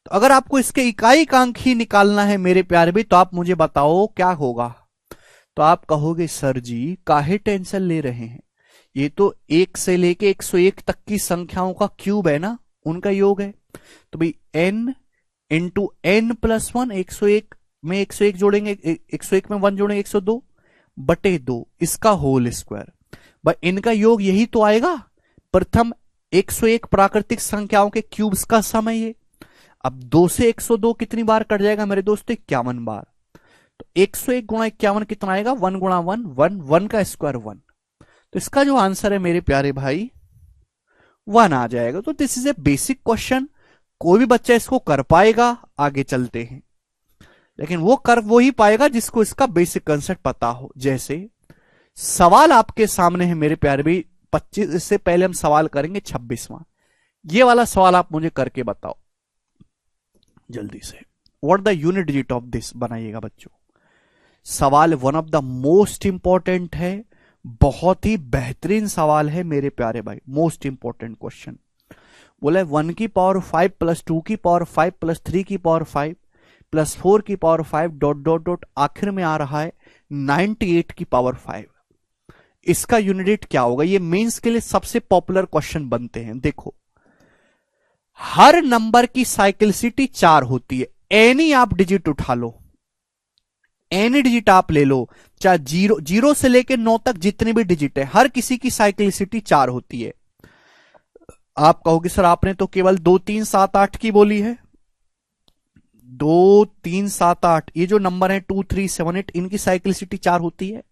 तो अगर आपको इसके इकाई अंक ही निकालना है मेरे प्यारे भाई, तो आप मुझे बताओ क्या होगा। तो आप कहोगे सर जी काहे टेंशन ले रहे हैं, ये तो 1 से लेके 101 तक की संख्याओं का क्यूब है ना, उनका योग है। तो भाई n इंटू n प्लस 1, 101 में 101 जोड़ेंगे, 101 में 1 जोड़ेंगे 102/2, इसका होल स्क्वायर। भाई इनका योग यही तो आएगा, प्रथम 101 प्राकृतिक संख्याओं के क्यूब्स का सम है ये। अब 2 से 102 कितनी बार कट जाएगा मेरे दोस्तों? 51 बार। तो 101 गुणा 51 कितना आएगा? 1 गुणा 1 1 1 का स्क्वायर 1। तो इसका जो आंसर है मेरे प्यारे भाई वन आ जाएगा। तो this is a basic question, कोई भी बच्चा इसको कर पाएगा। आगे चलते हैं, लेकिन वो कर वो ही पाएगा जिसको इसका बेसिक कंसेप्ट पता हो। जैसे सवाल आपके सामने है मेरे प्यारे भी 25, इससे पहले हम सवाल करेंगे 26वां। ये वाला सवाल आप मुझे करके बताओ जल्दी से। What the unit digit of this बनाइएगा बच्चों। सवाल one of the most important है, बहुत ही बेहतरीन सवाल है मेरे प्यारे भाई, मोस्ट इंपॉर्टेंट क्वेश्चन। बोला 1 की पावर 5 प्लस 2 की पावर 5 प्लस 3 की पावर 5 प्लस 4 की पावर 5 डॉट डॉट डॉट आखिर में आ रहा है 98 की पावर 5। इसका यूनिट क्या होगा? ये मेंस के लिए सबसे पॉपुलर क्वेश्चन बनते हैं। देखो, हर नंबर की साइक्लिसिटी 4 होती है। एनी आप डिजिट उठा लो, एनी डिजिट आप ले लो, चाहे जीरो से लेके 9 तक जितने भी डिजिट है, हर किसी की साइक्लिसिटी 4 होती है। आप कहोगे सर आपने तो केवल 2 3 7 8 की बोली है। 2 3 7 8 ये जो नंबर है 2 3 7 8, इनकी साइक्लिसिटी 4 होती है।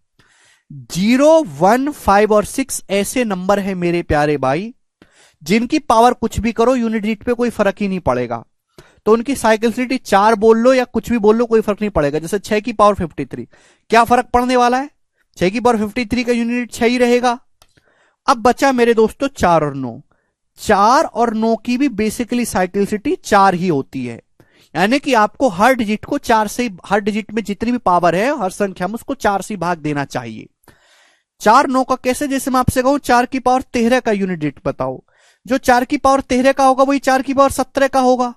0 1 5 और 6 ऐसे नंबर है मेरे प्यारे भाई जिनकी पावर कुछ भी करो यूनिट डिजिट पे कोई फर्क ही नहीं पड़ेगा। तो उनकी साइक्लिसिटी 4 बोल लो या कुछ भी बोल लो, कोई फर्क नहीं पड़ेगा। जैसे 6 की पावर 53, क्या फर्क पड़ने वाला है? 6 की पावर 53 का यूनिट 6 ही रहेगा। अब बचा मेरे दोस्तों 4 और 9। 4 और 9 की भी बेसिकली साइक्लिसिटी 4 ही होती है। यानी कि आपको हर डिजिट को 4 से, हर डिजिट में जितनी भी पावर है हर संख्या में उसको 4 से भाग देना चाहिए। 4 9 का कैसे? जैसे मैं आपसे कहूं 4 की पावर 13 का यूनिट डिजिट बताओ, जो 4 की पावर 13 का होगा वही 4 की पावर 17 का होगा।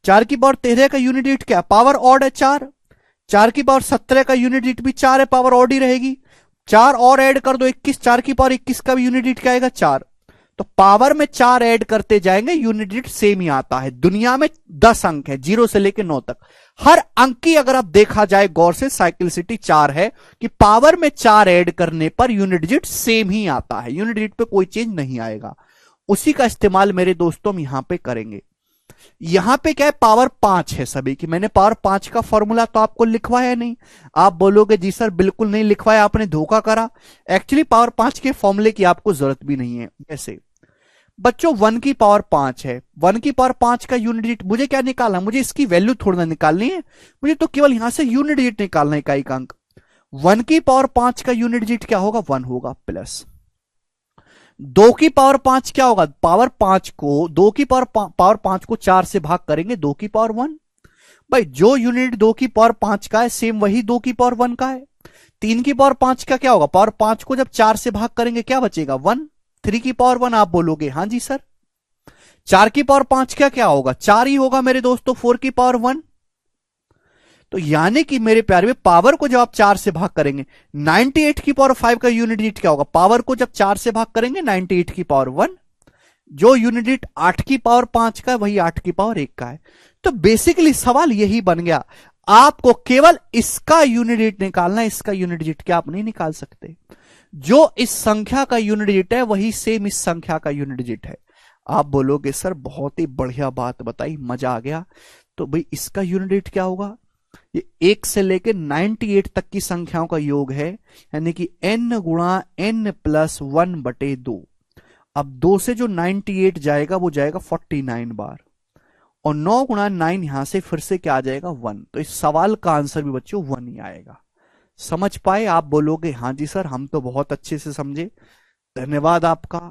4 की पावर 13 का यूनिट डिजिट क्या? पावर ऑड है 4। 4 की पावर 17 का यूनिट डिजिट भी 4 है, पावर ऑड ही रहेगी। 4 और ऐड कर दो 21, 4 की पावर 21 का भी यूनिट डिजिट क्या आएगा? 4। तो पावर में 4 ऐड करते जाएंगे, यूनिट डिजिट सेम ही आता है। दुनिया में 10 अंक है 0 से लेकर 9 तक, हर अंक की अगर आप देखा जाए गौर से साइक्लिसिटी 4 है कि पावर में 4 ऐड करने पर यूनिट डिजिट सेम ही आता है, यूनिट डिजिट पे कोई चेंज नहीं आएगा। उसी का इस्तेमाल मेरे दोस्तों हम यहां पे करेंगे। यहां पे क्या है? पावर 5 है सभी की। मैंने पावर 5 का फॉर्मूला तो आपको लिखवाया नहीं। आप बोलोगे जी सर बिल्कुल नहीं लिखवाया, आपने धोखा करा। एक्चुअली पावर 5 के फॉर्मूले की आपको जरूरत भी नहीं है। जैसे बच्चों 1 की पावर 5 है, 1 की पावर 5 का यूनिट डिजिट मुझे क्या निकालना? मुझे इसकी वैल्यू थोड़ी ना निकालनी है, मुझे तो केवल यहां से यूनिट डिजिट निकालना है, इकाई का अंक। 1 की पावर 5 का यूनिट डिजिट क्या होगा? 1 होगा। प्लस 2 की पावर 5 क्या होगा? पावर 5 को 2 की पावर 5 को 4 से भाग करेंगे, 2 की पावर 1। भाई जो यूनिट 2 की पावर 5 का है सेम वही 2 की पावर 1 का है। 3 की पावर 5 का क्या होगा? पावर 5 को जब 4 से भाग करेंगे क्या बचेगा? 1। 3 की पावर 1 आप बोलोगे हाँ जी सर। 4 की पावर 5 का क्या होगा? 4 ही होगा मेरे दोस्तों। 4 की पावर 1। तो यानी कि मेरे प्यारे में पावर को जब आप 4 से भाग करेंगे, 98 की पावर 5 का यूनिट डिजिट क्या होगा? पावर को जब 4 से भाग करेंगे 98 की पावर 1। जो यूनिट डिजिट 8 की पावर 5 का है वही 8 की पावर 1 का है। तो बेसिकली सवाल यही बन गया, आपको केवल इसका यूनिट डिजिट निकालना है, इसका यूनिट डिजिट क्या आप नहीं निकाल सकते? जो इस संख्या का यूनिट डिजिट है वही सेम इस संख्या का यूनिट डिजिट है। आप बोलोगे सर बहुत ही बढ़िया बात बताई, मजा आ गया। तो भाई इसका यूनिट डिजिट क्या होगा? ये 1 से लेकर 98 तक की संख्याओं का योग है, यानी कि n गुणा n प्लस 1/2। अब 2 से जो 98 जाएगा वो जाएगा 49 बार, और 9 गुणा 9 यहां से फिर से क्या आ जाएगा? 1। तो इस सवाल का आंसर भी बच्चों 1 ही आएगा। समझ पाए? आप बोलोगे हाँ जी सर हम तो बहुत अच्छे से समझे, धन्यवाद आपका।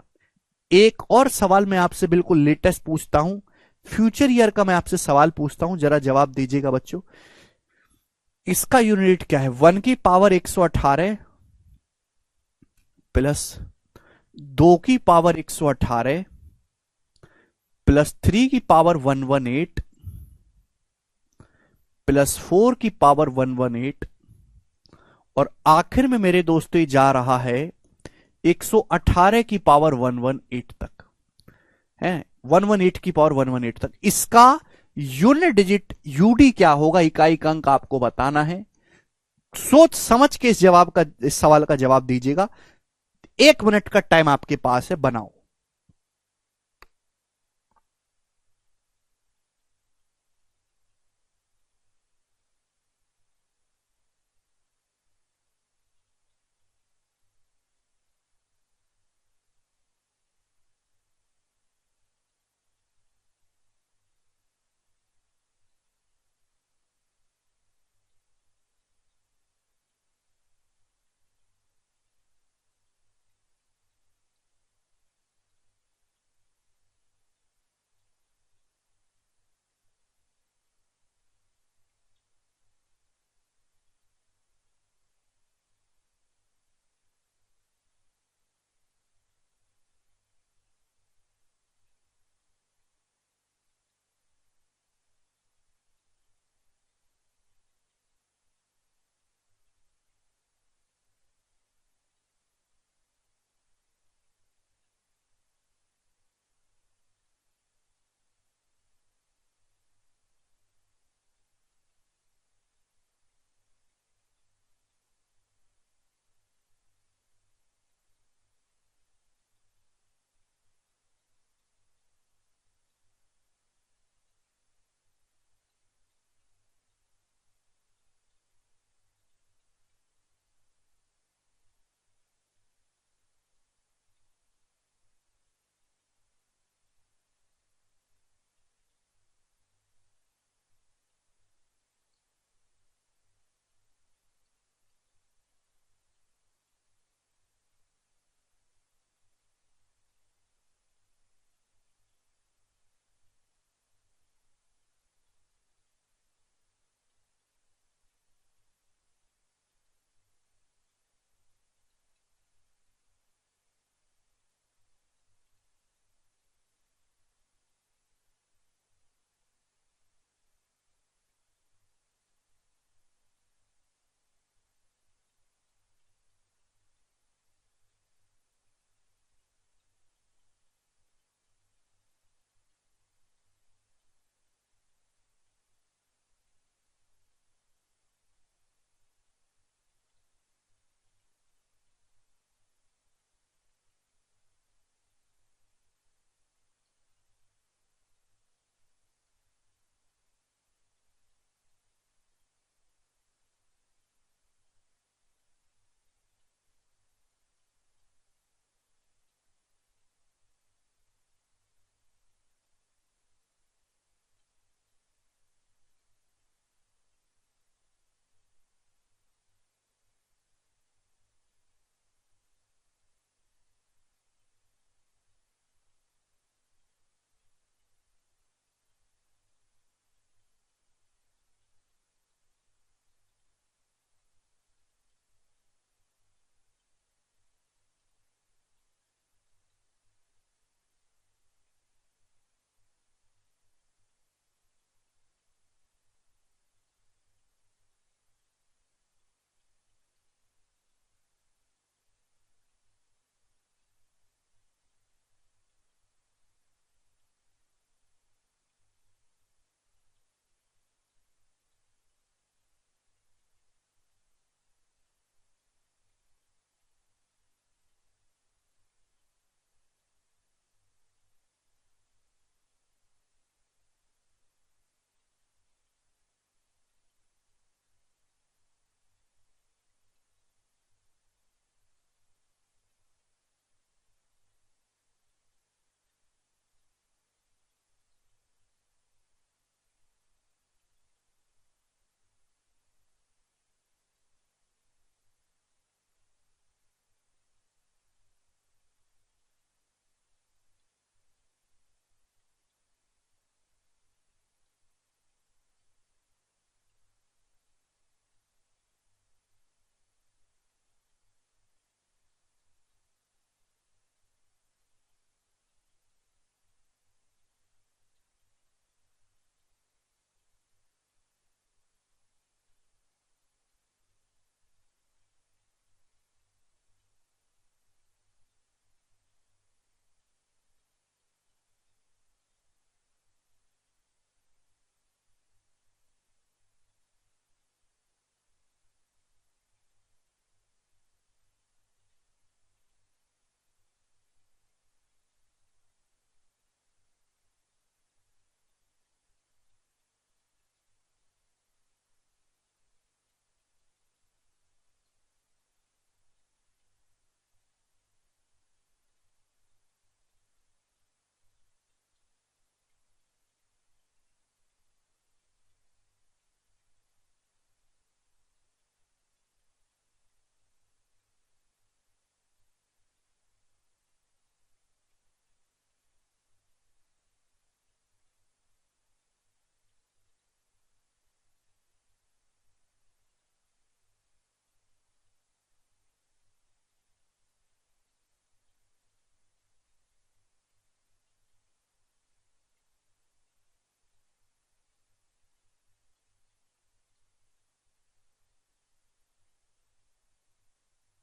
एक और सवाल मैं आपसे बिल्कुल लेटेस्ट पूछता हूं, फ्यूचर ईयर का मैं आपसे सवाल पूछता हूं, जरा जवाब दीजिएगा बच्चों। इसका यूनिट क्या है? 1 की पावर 118 प्लस 2 की पावर 118 प्लस 3 की पावर 118 प्लस 4 की पावर 118, और आखिर में मेरे दोस्तों ये जा रहा है 118 की पावर 118 तक है, 118 की पावर 118 तक। इसका यूनिट डिजिट यूडी क्या होगा? इकाई का अंक आपको बताना है। सोच समझ के इस सवाल का जवाब दीजिएगा। 1 मिनट का टाइम आपके पास है, बनाओ।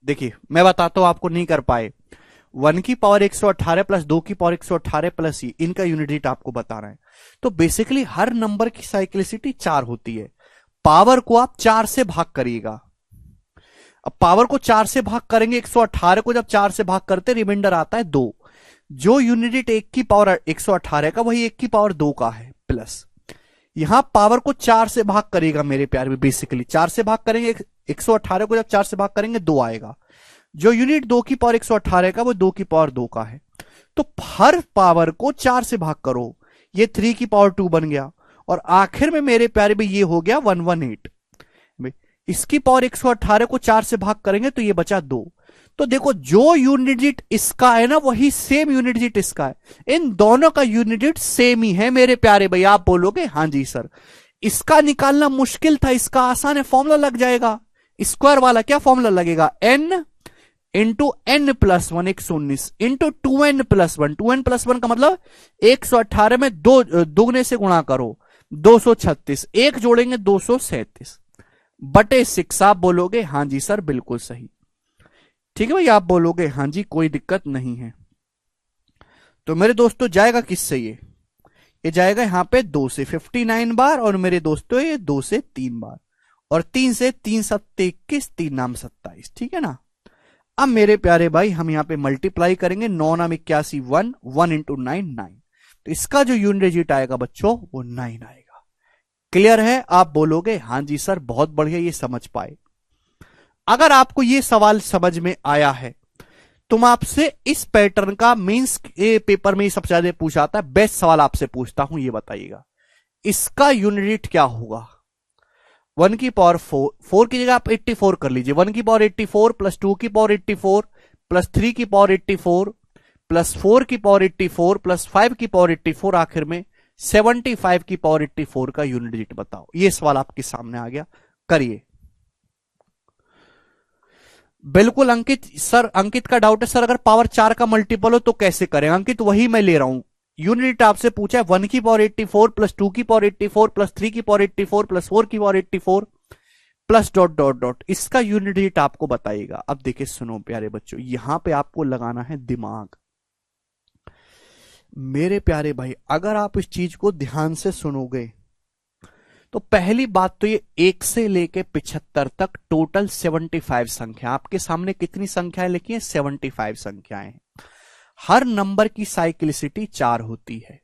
देखिए मैं बताता हूं, आपको नहीं कर पाए। 1 की पावर 118 प्लस 2 की पावर 118 प्लस ई, इनका यूनिट डिजिट आपको बताना है। तो बेसिकली हर नंबर की साइक्लिसिटी 4 होती है। पावर को आप 4 से भाग करिएगा। अब पावर को 4 से भाग करेंगे, 118 को जब 4 से भाग करते रिमाइंडर आता है 2। जो यूनिट 1 की पावर 118 का वही 1 की पावर 2 का है, प्लस यहां पावर को 4 से भाग करेगा मेरे प्यारे में। बेसिकली 4 से भाग करेंगे, 118 को जब 4 से भाग करेंगे 2 आएगा। जो यूनिट 2 की पावर 118 का वो 2 की पावर 2 का है। तो हर पावर को 4 से भाग करो, ये 3 की पावर 2 बन गया। और आखिर में मेरे प्यारे में ये हो गया 118। इसकी पावर 118 को 4 से भाग करेंगे तो ये बचा 2। तो देखो जो यूनिट डिजिट इसका है ना वही सेम यूनिट डिजिट इसका है। इन दोनों का यूनिट डिजिट सेम ही है मेरे प्यारे भाई। आप बोलोगे हाँ जी सर, इसका निकालना मुश्किल था, इसका आसान है, फॉर्मूला लग जाएगा। स्क्वायर वाला क्या फॉर्मूला लगेगा, n into n plus 1 119 into 2n plus 1। 2n plus 1 का मतलब 118 में 2 दुगने से गुणा करो 236, एक जोड़ेंगे 237 बटे 6। आप बोलोगे हाँ जी सर बिल्कुल सही। ठीक है भाई, आप बोलोगे हाँ जी कोई दिक्कत नहीं है। तो मेरे दोस्तों जाएगा किससे ये जाएगा यहां पे 2 से 59 बार, और मेरे दोस्तों ये 2 से 3 बार, और 3 से 3 सत्ते 21, 3 नाम 27। ठीक है ना। अब मेरे प्यारे भाई हम यहां पे मल्टीप्लाई करेंगे, 9 नाम 81 1, 1 इंटू 9 9। तो इसका जो यूनिट डिजिट आएगा बच्चों वो 9 आएगा। क्लियर है, आप बोलोगे हाँ जी सर बहुत बढ़िया, ये समझ पाए। अगर आपको ये सवाल समझ में आया है तो मैं आपसे इस पैटर्न का मेंस पेपर में सबसे ज्यादा पूछा आता है, बेस्ट सवाल आपसे पूछता हूं, ये बताइएगा इसका यूनिट डिजिट क्या होगा। 1 की पावर 4 की जगह आप 84 कर लीजिए। 1 की पावर 84 प्लस 2 की पावर 84 प्लस 3 की पावर 84 प्लस 4 की पावर 84 प्लस 5 की पावर 84, आखिर में 75 की पावर 84 का यूनिट डिजिट बताओ। ये सवाल आपके सामने आ गया, करिए। बिल्कुल अंकित सर, अंकित का डाउट है सर अगर पावर 4 का मल्टीपल हो तो कैसे करें। अंकित वही मैं ले रहा हूं, यूनिट आपसे पूछा है 1 की पावर 84 प्लस 2 की पावर 84 प्लस 3 की पावर 84 प्लस 4 की power 84 plus dot dot dot, इसका यूनिट डिजिट आपको बताइएगा। अब देखिए सुनो प्यारे बच्चों, यहां पे आपको लगाना है दिमाग। मेरे प्यारे भाई अगर आप इस चीज को ध्यान से सुनोगे तो पहली बात तो ये 1 से लेके 75 तक टोटल 75 संख्या, आपके सामने कितनी संख्याएं लिखी हैं, 75 संख्याएं। हर नंबर की साइक्लिसिटी 4 होती है।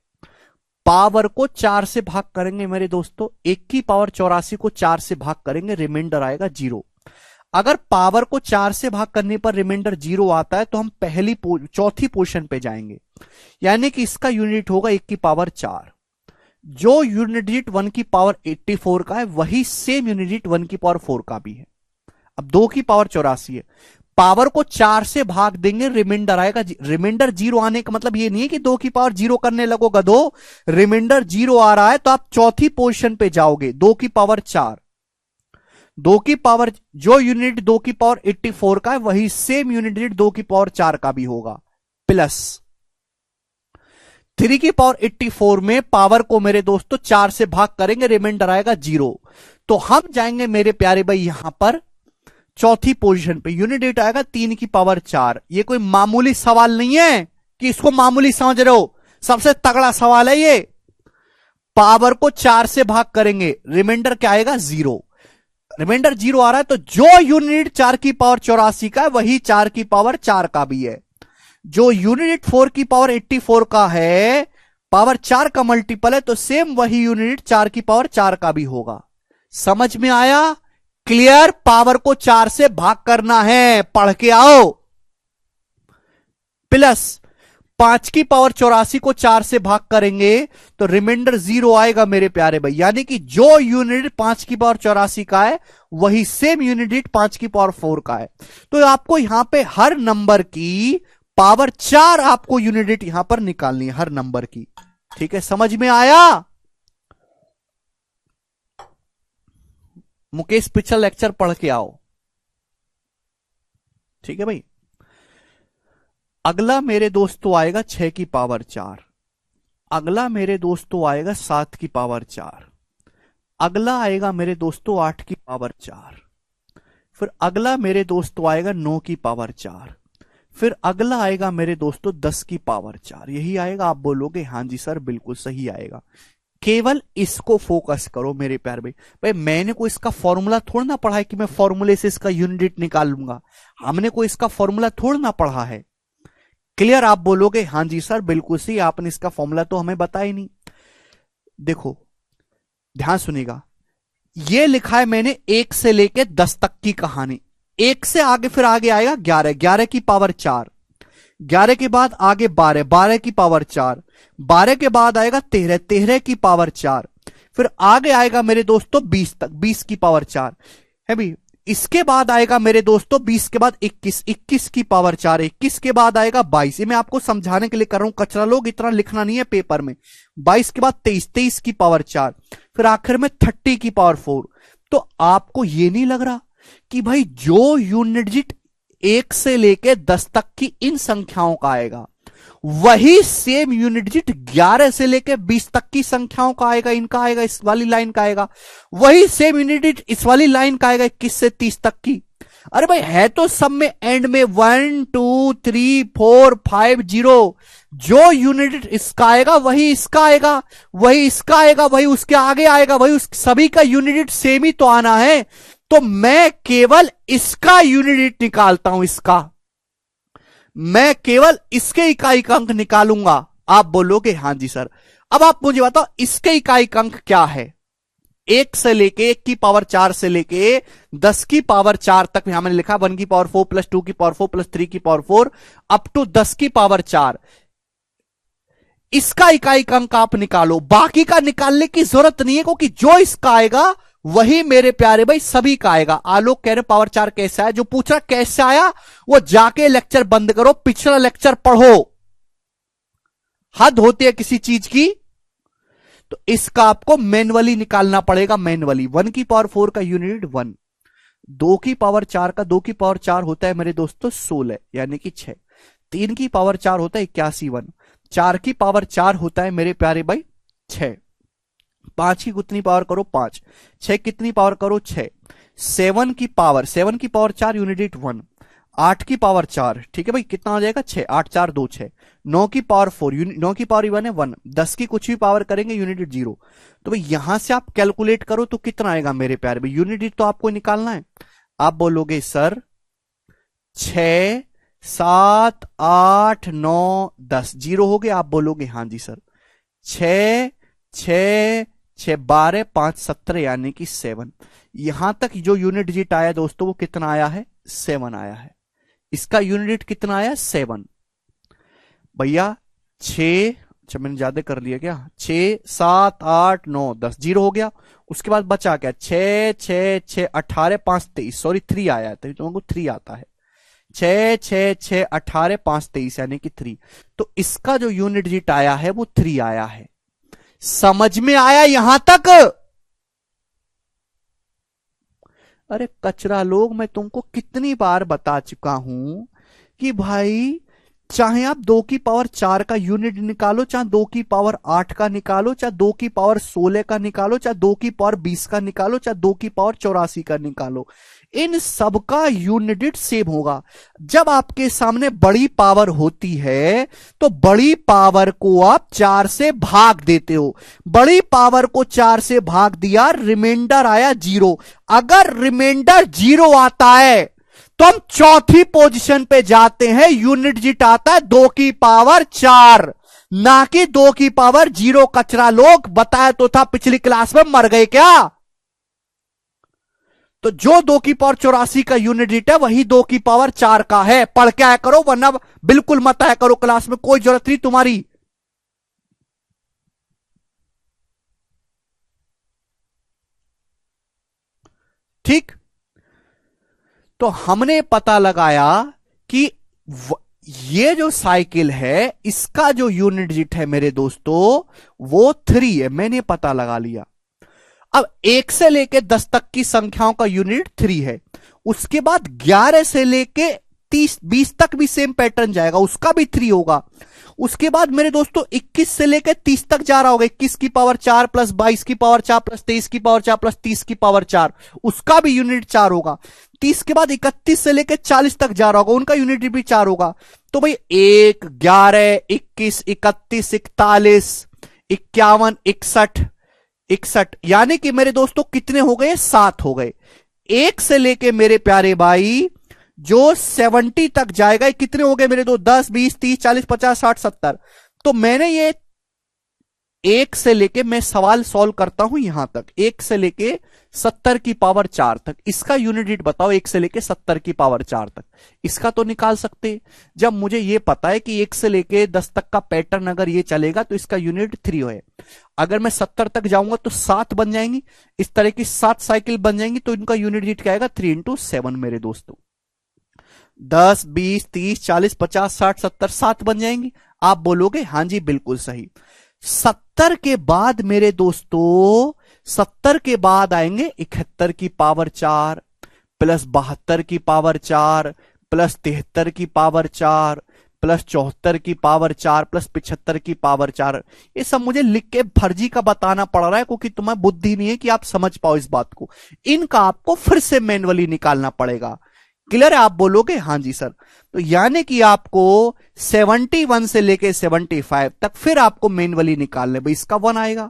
पावर को 4 से भाग करेंगे मेरे दोस्तों, 1 की पावर 84 को 4 से भाग करेंगे, रिमाइंडर आएगा 0। अगर पावर को 4 से भाग करने पर रिमाइंडर 0 आता है तो हम चौथी पोजीशन पे जाएंगे, यानी कि इसका यूनिट होगा 1 की पावर 4। जो यूनिट डिजिट 1 की पावर 84 का है वही सेम यूनिट डिजिट 1 की पावर 4 का भी है। अब 2 की पावर 84 है, पावर को 4 से भाग देंगे, रिमाइंडर आएगा। रिमाइंडर 0 आने का मतलब ये नहीं है कि 2 की पावर 0 करने लगो गधो, रिमाइंडर 0 आ रहा है तो आप चौथी पोजीशन पे जाओगे, 2 की पावर 4। 2 की पावर जो यूनिट 2 की पावर 84 का है वही सेम यूनिट डिजिट 2 की पावर 4 का भी होगा, प्लस 3 की पावर 84 में पावर को मेरे दोस्तों 4 से भाग करेंगे, रिमाइंडर आएगा 0। तो हम जाएंगे मेरे प्यारे भाई यहां पर चौथी पोजीशन पे, यूनिट डिजिट आएगा 3 की पावर 4। ये कोई मामूली सवाल नहीं है कि इसको मामूली समझ रहे हो, सबसे तगड़ा सवाल है ये। पावर को 4 से भाग करेंगे, रिमाइंडर क्या आएगा 0। रिमाइंडर 0 आ रहा है तो जो यूनिट 4 की पावर 84 का है वही 4 की पावर 4 का भी है। जो यूनिट 4 की पावर 84 का है, पावर 4 का मल्टीपल है, तो सेम वही यूनिट 4 की पावर 4 का भी होगा। समझ में आया? क्लियर? पावर को 4 से भाग करना है, पढ़ के आओ। प्लस 5 की पावर 84 को 4 से भाग करेंगे तो रिमाइंडर 0 आएगा मेरे प्यारे भाई, यानी कि जो यूनिट 5 की पावर 84 का है वही सेम यूनिट 5 की पावर 4 का है। तो आपको यहां पे हर नंबर की पावर 4 आपको यूनिट यहां पर निकालनी है, हर नंबर की। ठीक है, समझ में आया? मुकेश पिछला लेक्चर पढ़ के आओ। ठीक है भाई। अगला मेरे दोस्तों आएगा 6 की पावर 4, अगला मेरे दोस्तों आएगा 7 की पावर 4, अगला आएगा मेरे दोस्तों 8 की पावर 4, फिर अगला मेरे दोस्तों आएगा 9 की पावर 4, फिर अगला आएगा मेरे दोस्तों 10 की पावर 4। यही आएगा। आप बोलोगे हाँ जी सर बिल्कुल सही आएगा। केवल इसको फोकस करो मेरे प्यारे भाई। भाई मैंने कोई इसका फॉर्मूला थोड़ा ना पढ़ा है कि मैं फॉर्मूले से इसका यूनिट निकाल लूंगा। हमने कोई इसका फॉर्मूला थोड़ा ना पढ़ा है। क्लियर? आप बोलोगे हाँ जी सर बिल्कुल सही, आपने इसका फॉर्मूला तो हमें बताया ही नहीं। देखो ध्यान सुनिएगा, ये लिखा है मैंने 1 से लेके 10 तक की कहानी। 1 से आगे फिर आगे आएगा 11, 11 की पावर 4, 11 के बाद आगे 12, 12 की पावर 4, 12 के बाद आएगा 13, 13 की पावर 4, फिर आगे आएगा मेरे दोस्तों 20 तक, 20 की पावर 4 है भी। इसके बाद आएगा मेरे दोस्तों 20 के बाद 21, 21 की पावर 4, 21 के बाद आएगा 22। ये मैं आपको समझाने के लिए कर रहा हूं, कचरा लोग इतना लिखना नहीं है पेपर में। 22 के बाद 23, 23 की पावर 4, फिर आखिर में 30 की पावर 4। तो आपको ये नहीं लग रहा कि भाई जो यूनिट डिजिट 1 से लेके 10 तक की इन संख्याओं का आएगा, वही सेम यूनिट डिजिट 11 से लेके 20 तक की संख्याओं का आएगा, इनका आएगा, इस वाली लाइन का आएगा। वही सेम यूनिट डिजिट इस वाली लाइन का आएगा 21 से 30 तक की। अरे भाई है तो सब में एंड में 1 2 3 4 5 0। जो यूनिट इसका आएगा वही इसका आएगा, वही इसका आएगा, वही उसके आगे आएगा, वही उस सभी का यूनिट सेम ही तो आना है। तो मैं केवल इसका यूनिट निकालता हूं, इसका मैं केवल इसके इकाई अंक निकालूंगा। आप बोलोगे हाँ जी सर। अब आप मुझे बताओ इसके इकाई अंक क्या है। 1 से लेके 1 की पावर 4 से लेके 10 की पावर 4 तक यहां मैंने लिखा 1 की पावर 4 प्लस 2 की पावर 4 प्लस 3 की पावर 4 अप टू 10 की पावर 4। इसका इकाई अंक आप निकालो, बाकी का निकालने की जरूरत नहीं है, क्योंकि जो इसका आएगा वही मेरे प्यारे भाई सभी का आएगा। आलोक कह रहे पावर 4 कैसे आया, जो पूछ रहा कैसे आया वो जाके लेक्चर बंद करो, पिछला लेक्चर पढ़ो। हद होती है किसी चीज की। तो इसका आपको मैनुअली निकालना पड़ेगा, मैनुअली। 1 की पावर 4 का यूनिट 1, 2 की पावर 4 का 2 की पावर 4 होता है मेरे दोस्तों 16 यानी कि 6, 3 की पावर 4 होता है 81, 4 की पावर 4 होता है मेरे प्यारे भाई 6, 5 की कितनी पावर करो 5, 6 कितनी पावर करो 6, 7 की पावर 4 यूनिट 1, 8 की पावर 4 ठीक है भाई कितना हो जाएगा 6, 8 4 2 6, 9 की पावर 4 9 की पावर 1 है 1, 10 की कुछ भी पावर करेंगे यूनिट 0। तो भाई यहां से आप कैलकुलेट करो तो कितना आएगा मेरे प्यारे भाई, यूनिट तो आपको निकालना है। आप बोलोगे सर 6 7 8 9 10 0 हो गया। आप बोलोगे हाँ जी सर। 6 6 6 12 5 17 यानी कि 7। यहां तक जो यूनिट डिजिट आया दोस्तों वो कितना आया है 7 आया है। इसका यूनिट कितना आया 7 भैया 6, अच्छा मैंने ज्यादा कर लिया क्या, 6 7 8 9 10 0 हो गया। उसके बाद बचा क्या 6 6 6 18 5 23 सॉरी 3 आया था, तुमको 3 आता है 6 6 6 18 5 23 यानी कि 3। तो इसका जो यूनिट डिजिट आया है वो 3 आया है। समझ में आया यहां तक? अरे कचरा लोग मैं तुमको कितनी बार बता चुका हूं कि भाई चाहे आप 2 की पावर 4 का यूनिट निकालो, चाहे 2 की पावर 8 का निकालो, चाहे 2 की पावर 16 का निकालो, चाहे 2 की पावर 20 का निकालो, चाहे 2 की पावर 84 का निकालो, इन सब का यूनिट सेम होगा। जब आपके सामने बड़ी पावर होती है तो बड़ी पावर को आप 4 से भाग देते हो। बड़ी पावर को 4 से भाग दिया, रिमाइंडर आया 0। अगर रिमाइंडर 0 आता है तो हम चौथी पोजीशन पे जाते हैं, यूनिट डिजिट आता है 2 की पावर 4 ना कि 2 की पावर 0। कचरा लोग बताया तो था पिछली क्लास में, मर गए क्या? तो जो 2 की पावर 84 का यूनिट डिजिट है वही 2 की पावर 4 का है। पढ़ के आया करो वरना बिल्कुल मत आया करो क्लास में, कोई जरूरत नहीं तुम्हारी। ठीक, तो हमने पता लगाया कि ये जो साइकिल है इसका जो यूनिट डिजिट है मेरे दोस्तों वो 3 है, मैंने पता लगा लिया। अब 1 से लेके 10 तक की संख्याओं का यूनिट 3 है। उसके बाद 11 से लेके 30 20 तक भी सेम पैटर्न जाएगा, उसका भी 3 होगा। उसके बाद मेरे दोस्तों 21 से लेकर 30 तक जा रहा होगा, 21 की पावर 4 प्लस 22 की पावर 4 प्लस 23 की पावर 4 प्लस 30 की पावर 4, उसका भी यूनिट 4 होगा। 30 के बाद 31 से लेके 40 तक जा रहा होगा, उनका यूनिट भी 4 होगा। तो भाई 1, 11, 21, 31, 41, 51, 61, 61, यानी कि मेरे दोस्तों कितने हो गए? 7 हो गए। 1 से लेके मेरे प्यारे भाई जो 70 तक जाएगा, कितने हो गए मेरे दोस्त? 10, 20, 30, 40, 50, 60, 70। तो मैंने ये 1 से लेके, मैं सवाल सॉल्व करता हूं यहां तक, 1 से लेके 70 की पावर 4 तक, इसका यूनिट रीट बताओ। 1 से लेके 70 की पावर 4 तक, इसका तो निकाल सकते। जब मुझे ये पता है कि 1 से लेके 10 तक का पैटर्न अगर ये चलेगा तो इसका यूनिट 3 है। अगर मैं 70 तक जाऊंगा तो 7 बन जाएंगी, इस तरह की 7 साइकिल बन जाएंगी, तो इनका यूनिट रीट क्या आएगा? 3 × 7 मेरे दोस्तों। 10, 20, 30, 40, 50, 60, 70, 7 बन जाएंगी। आप बोलोगे हां जी बिल्कुल सही। 70 के बाद मेरे दोस्तों, 70 के बाद आएंगे 71 की पावर 4 प्लस 72 की पावर 4 प्लस 73 की पावर 4 प्लस 74 की पावर 4 प्लस 75 की पावर 4। ये सब मुझे लिख के फर्जी का बताना पड़ रहा है, क्योंकि तुम्हें बुद्धि नहीं है कि आप समझ पाओ इस बात को। इनका आपको फिर से मैन्युअली निकालना पड़ेगा। क्लियर है? आप बोलोगे हां जी सर। तो यानी कि आपको 71 से लेके 75 तक फिर आपको मैन्युअली निकालने। भाई इसका 1 आएगा,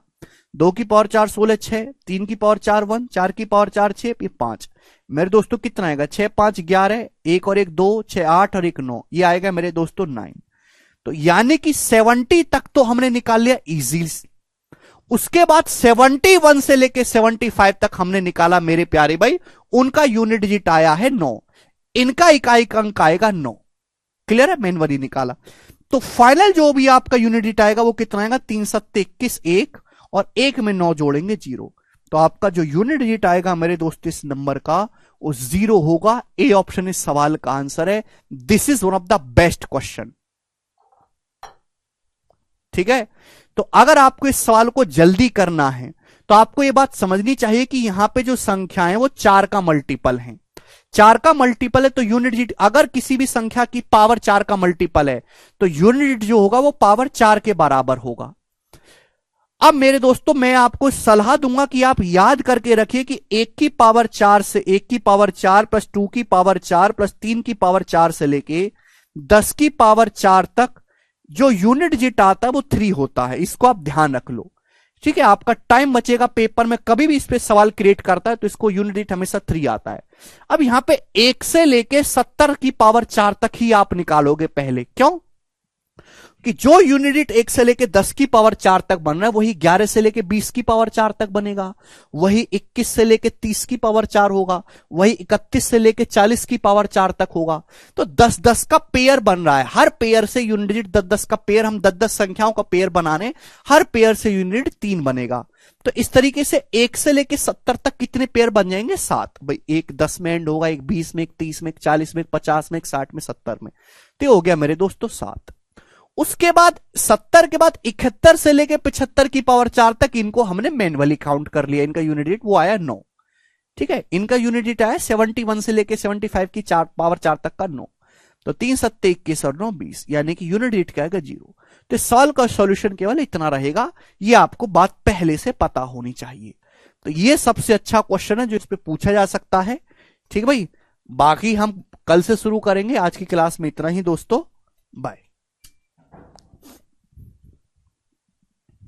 2 की पावर 4 16 6, 3 की पावर 4 1, 4 की पावर 4 6, ये 5। मेरे दोस्तों कितना आएगा? 6 5 11, 1 और 1 2, 6 8 और 1 9, ये आएगा मेरे दोस्तों 9। तो यानी कि 70 तक तो हमने निकाल लिया इजी। उसके बाद 71 से लेके 75 तक हमने निकाला मेरे प्यारे भाई, उनका यूनिट डिजिट आया है 9, इनका इकाई अंक आएगा 9। क्लियर है? मैन्युअली निकाला। तो फाइनल जो भी आपका यूनिट डिजिट आएगा वो कितना आएगा? 3 7 21, 1 और 1 में 9 जोड़ेंगे 0। तो आपका जो यूनिट डिजिट आएगा मेरे दोस्त इस नंबर का वो 0 होगा। ए ऑप्शन इस सवाल का आंसर है। This is one of the best question. ठीक है? तो अगर आपको इस सवाल को जल्दी करना है तो आपको यह बात समझनी चाहिए कि यहां पे जो संख्याएं वो 4 का मल्टीपल है। 4 का मल्टीपल है तो यूनिट डिजिट, अगर किसी भी संख्या की पावर 4 का मल्टीपल है तो यूनिट डिजिट जो होगा वो पावर 4 के बराबर होगा। अब मेरे दोस्तों मैं आपको सलाह दूंगा कि आप याद करके रखिए कि 1 की पावर 4 से 1 की पावर 4 प्लस 2 की पावर 4 प्लस 3 की पावर 4 से लेके 10 की पावर 4 तक जो यूनिट डिजिट आता है वो 3 होता है। इसको आप ध्यान रख लो। ठीक है? आपका टाइम बचेगा, पेपर में कभी भी इस पे सवाल क्रिएट करता है तो इसको यूनिट डिजिट हमेशा 3 आता है। अब यहां पे 1 से लेके 70 की पावर 4 तक ही आप निकालोगे पहले। क्यों? कि जो यूनिट डिजिट 1 से लेके 10 की पावर 4 तक बन रहा है वही 11 से लेके 20 की पावर 4 तक बनेगा, वही 21 से लेके 30 की पावर 4 होगा, वही 31 से लेके 40 की पावर 4 तक होगा। तो 10 10 का पेयर बन रहा है। हर पेयर से यूनिट डिजिट 10 10 का पेयर, हम 10 10 संख्याओं का पेयर बनाने, हर पेयर से यूनिट 3 बनेगा। तो इस तरीके से 1 से लेके 70 तक कितने पेयर बन जाएंगे? 7। भाई एक 10 में एंड होगा, एक 20 में, एक 30 में, एक 40 में, एक 50 में, एक 60 में, 70 में। तो हो गया मेरे दोस्तों 7। उसके बाद 70 के बाद 71 से लेके 75 की पावर 4 तक इनको हमने मैन्युअली काउंट कर लिया। इनका यूनिट डिजिट वो आया 9। ठीक है? इनका यूनिट डिजिट आया 71 से लेके 75 की पावर 4 तक का 9। तो 3 7 21 और 9 20, यानी कि यूनिट डिजिट क्या आएगा? 0। तो सवाल का सॉल्यूशन केवल इतना रहेगा। ये आपको बात पहले से पता होनी चाहिए। तो ये सबसे अच्छा क्वेश्चन है जो इस पे पूछा जा सकता है। ठीक है भाई? बाकी हम कल से शुरू करेंगे। आज की क्लास में इतना ही दोस्तों। बाय।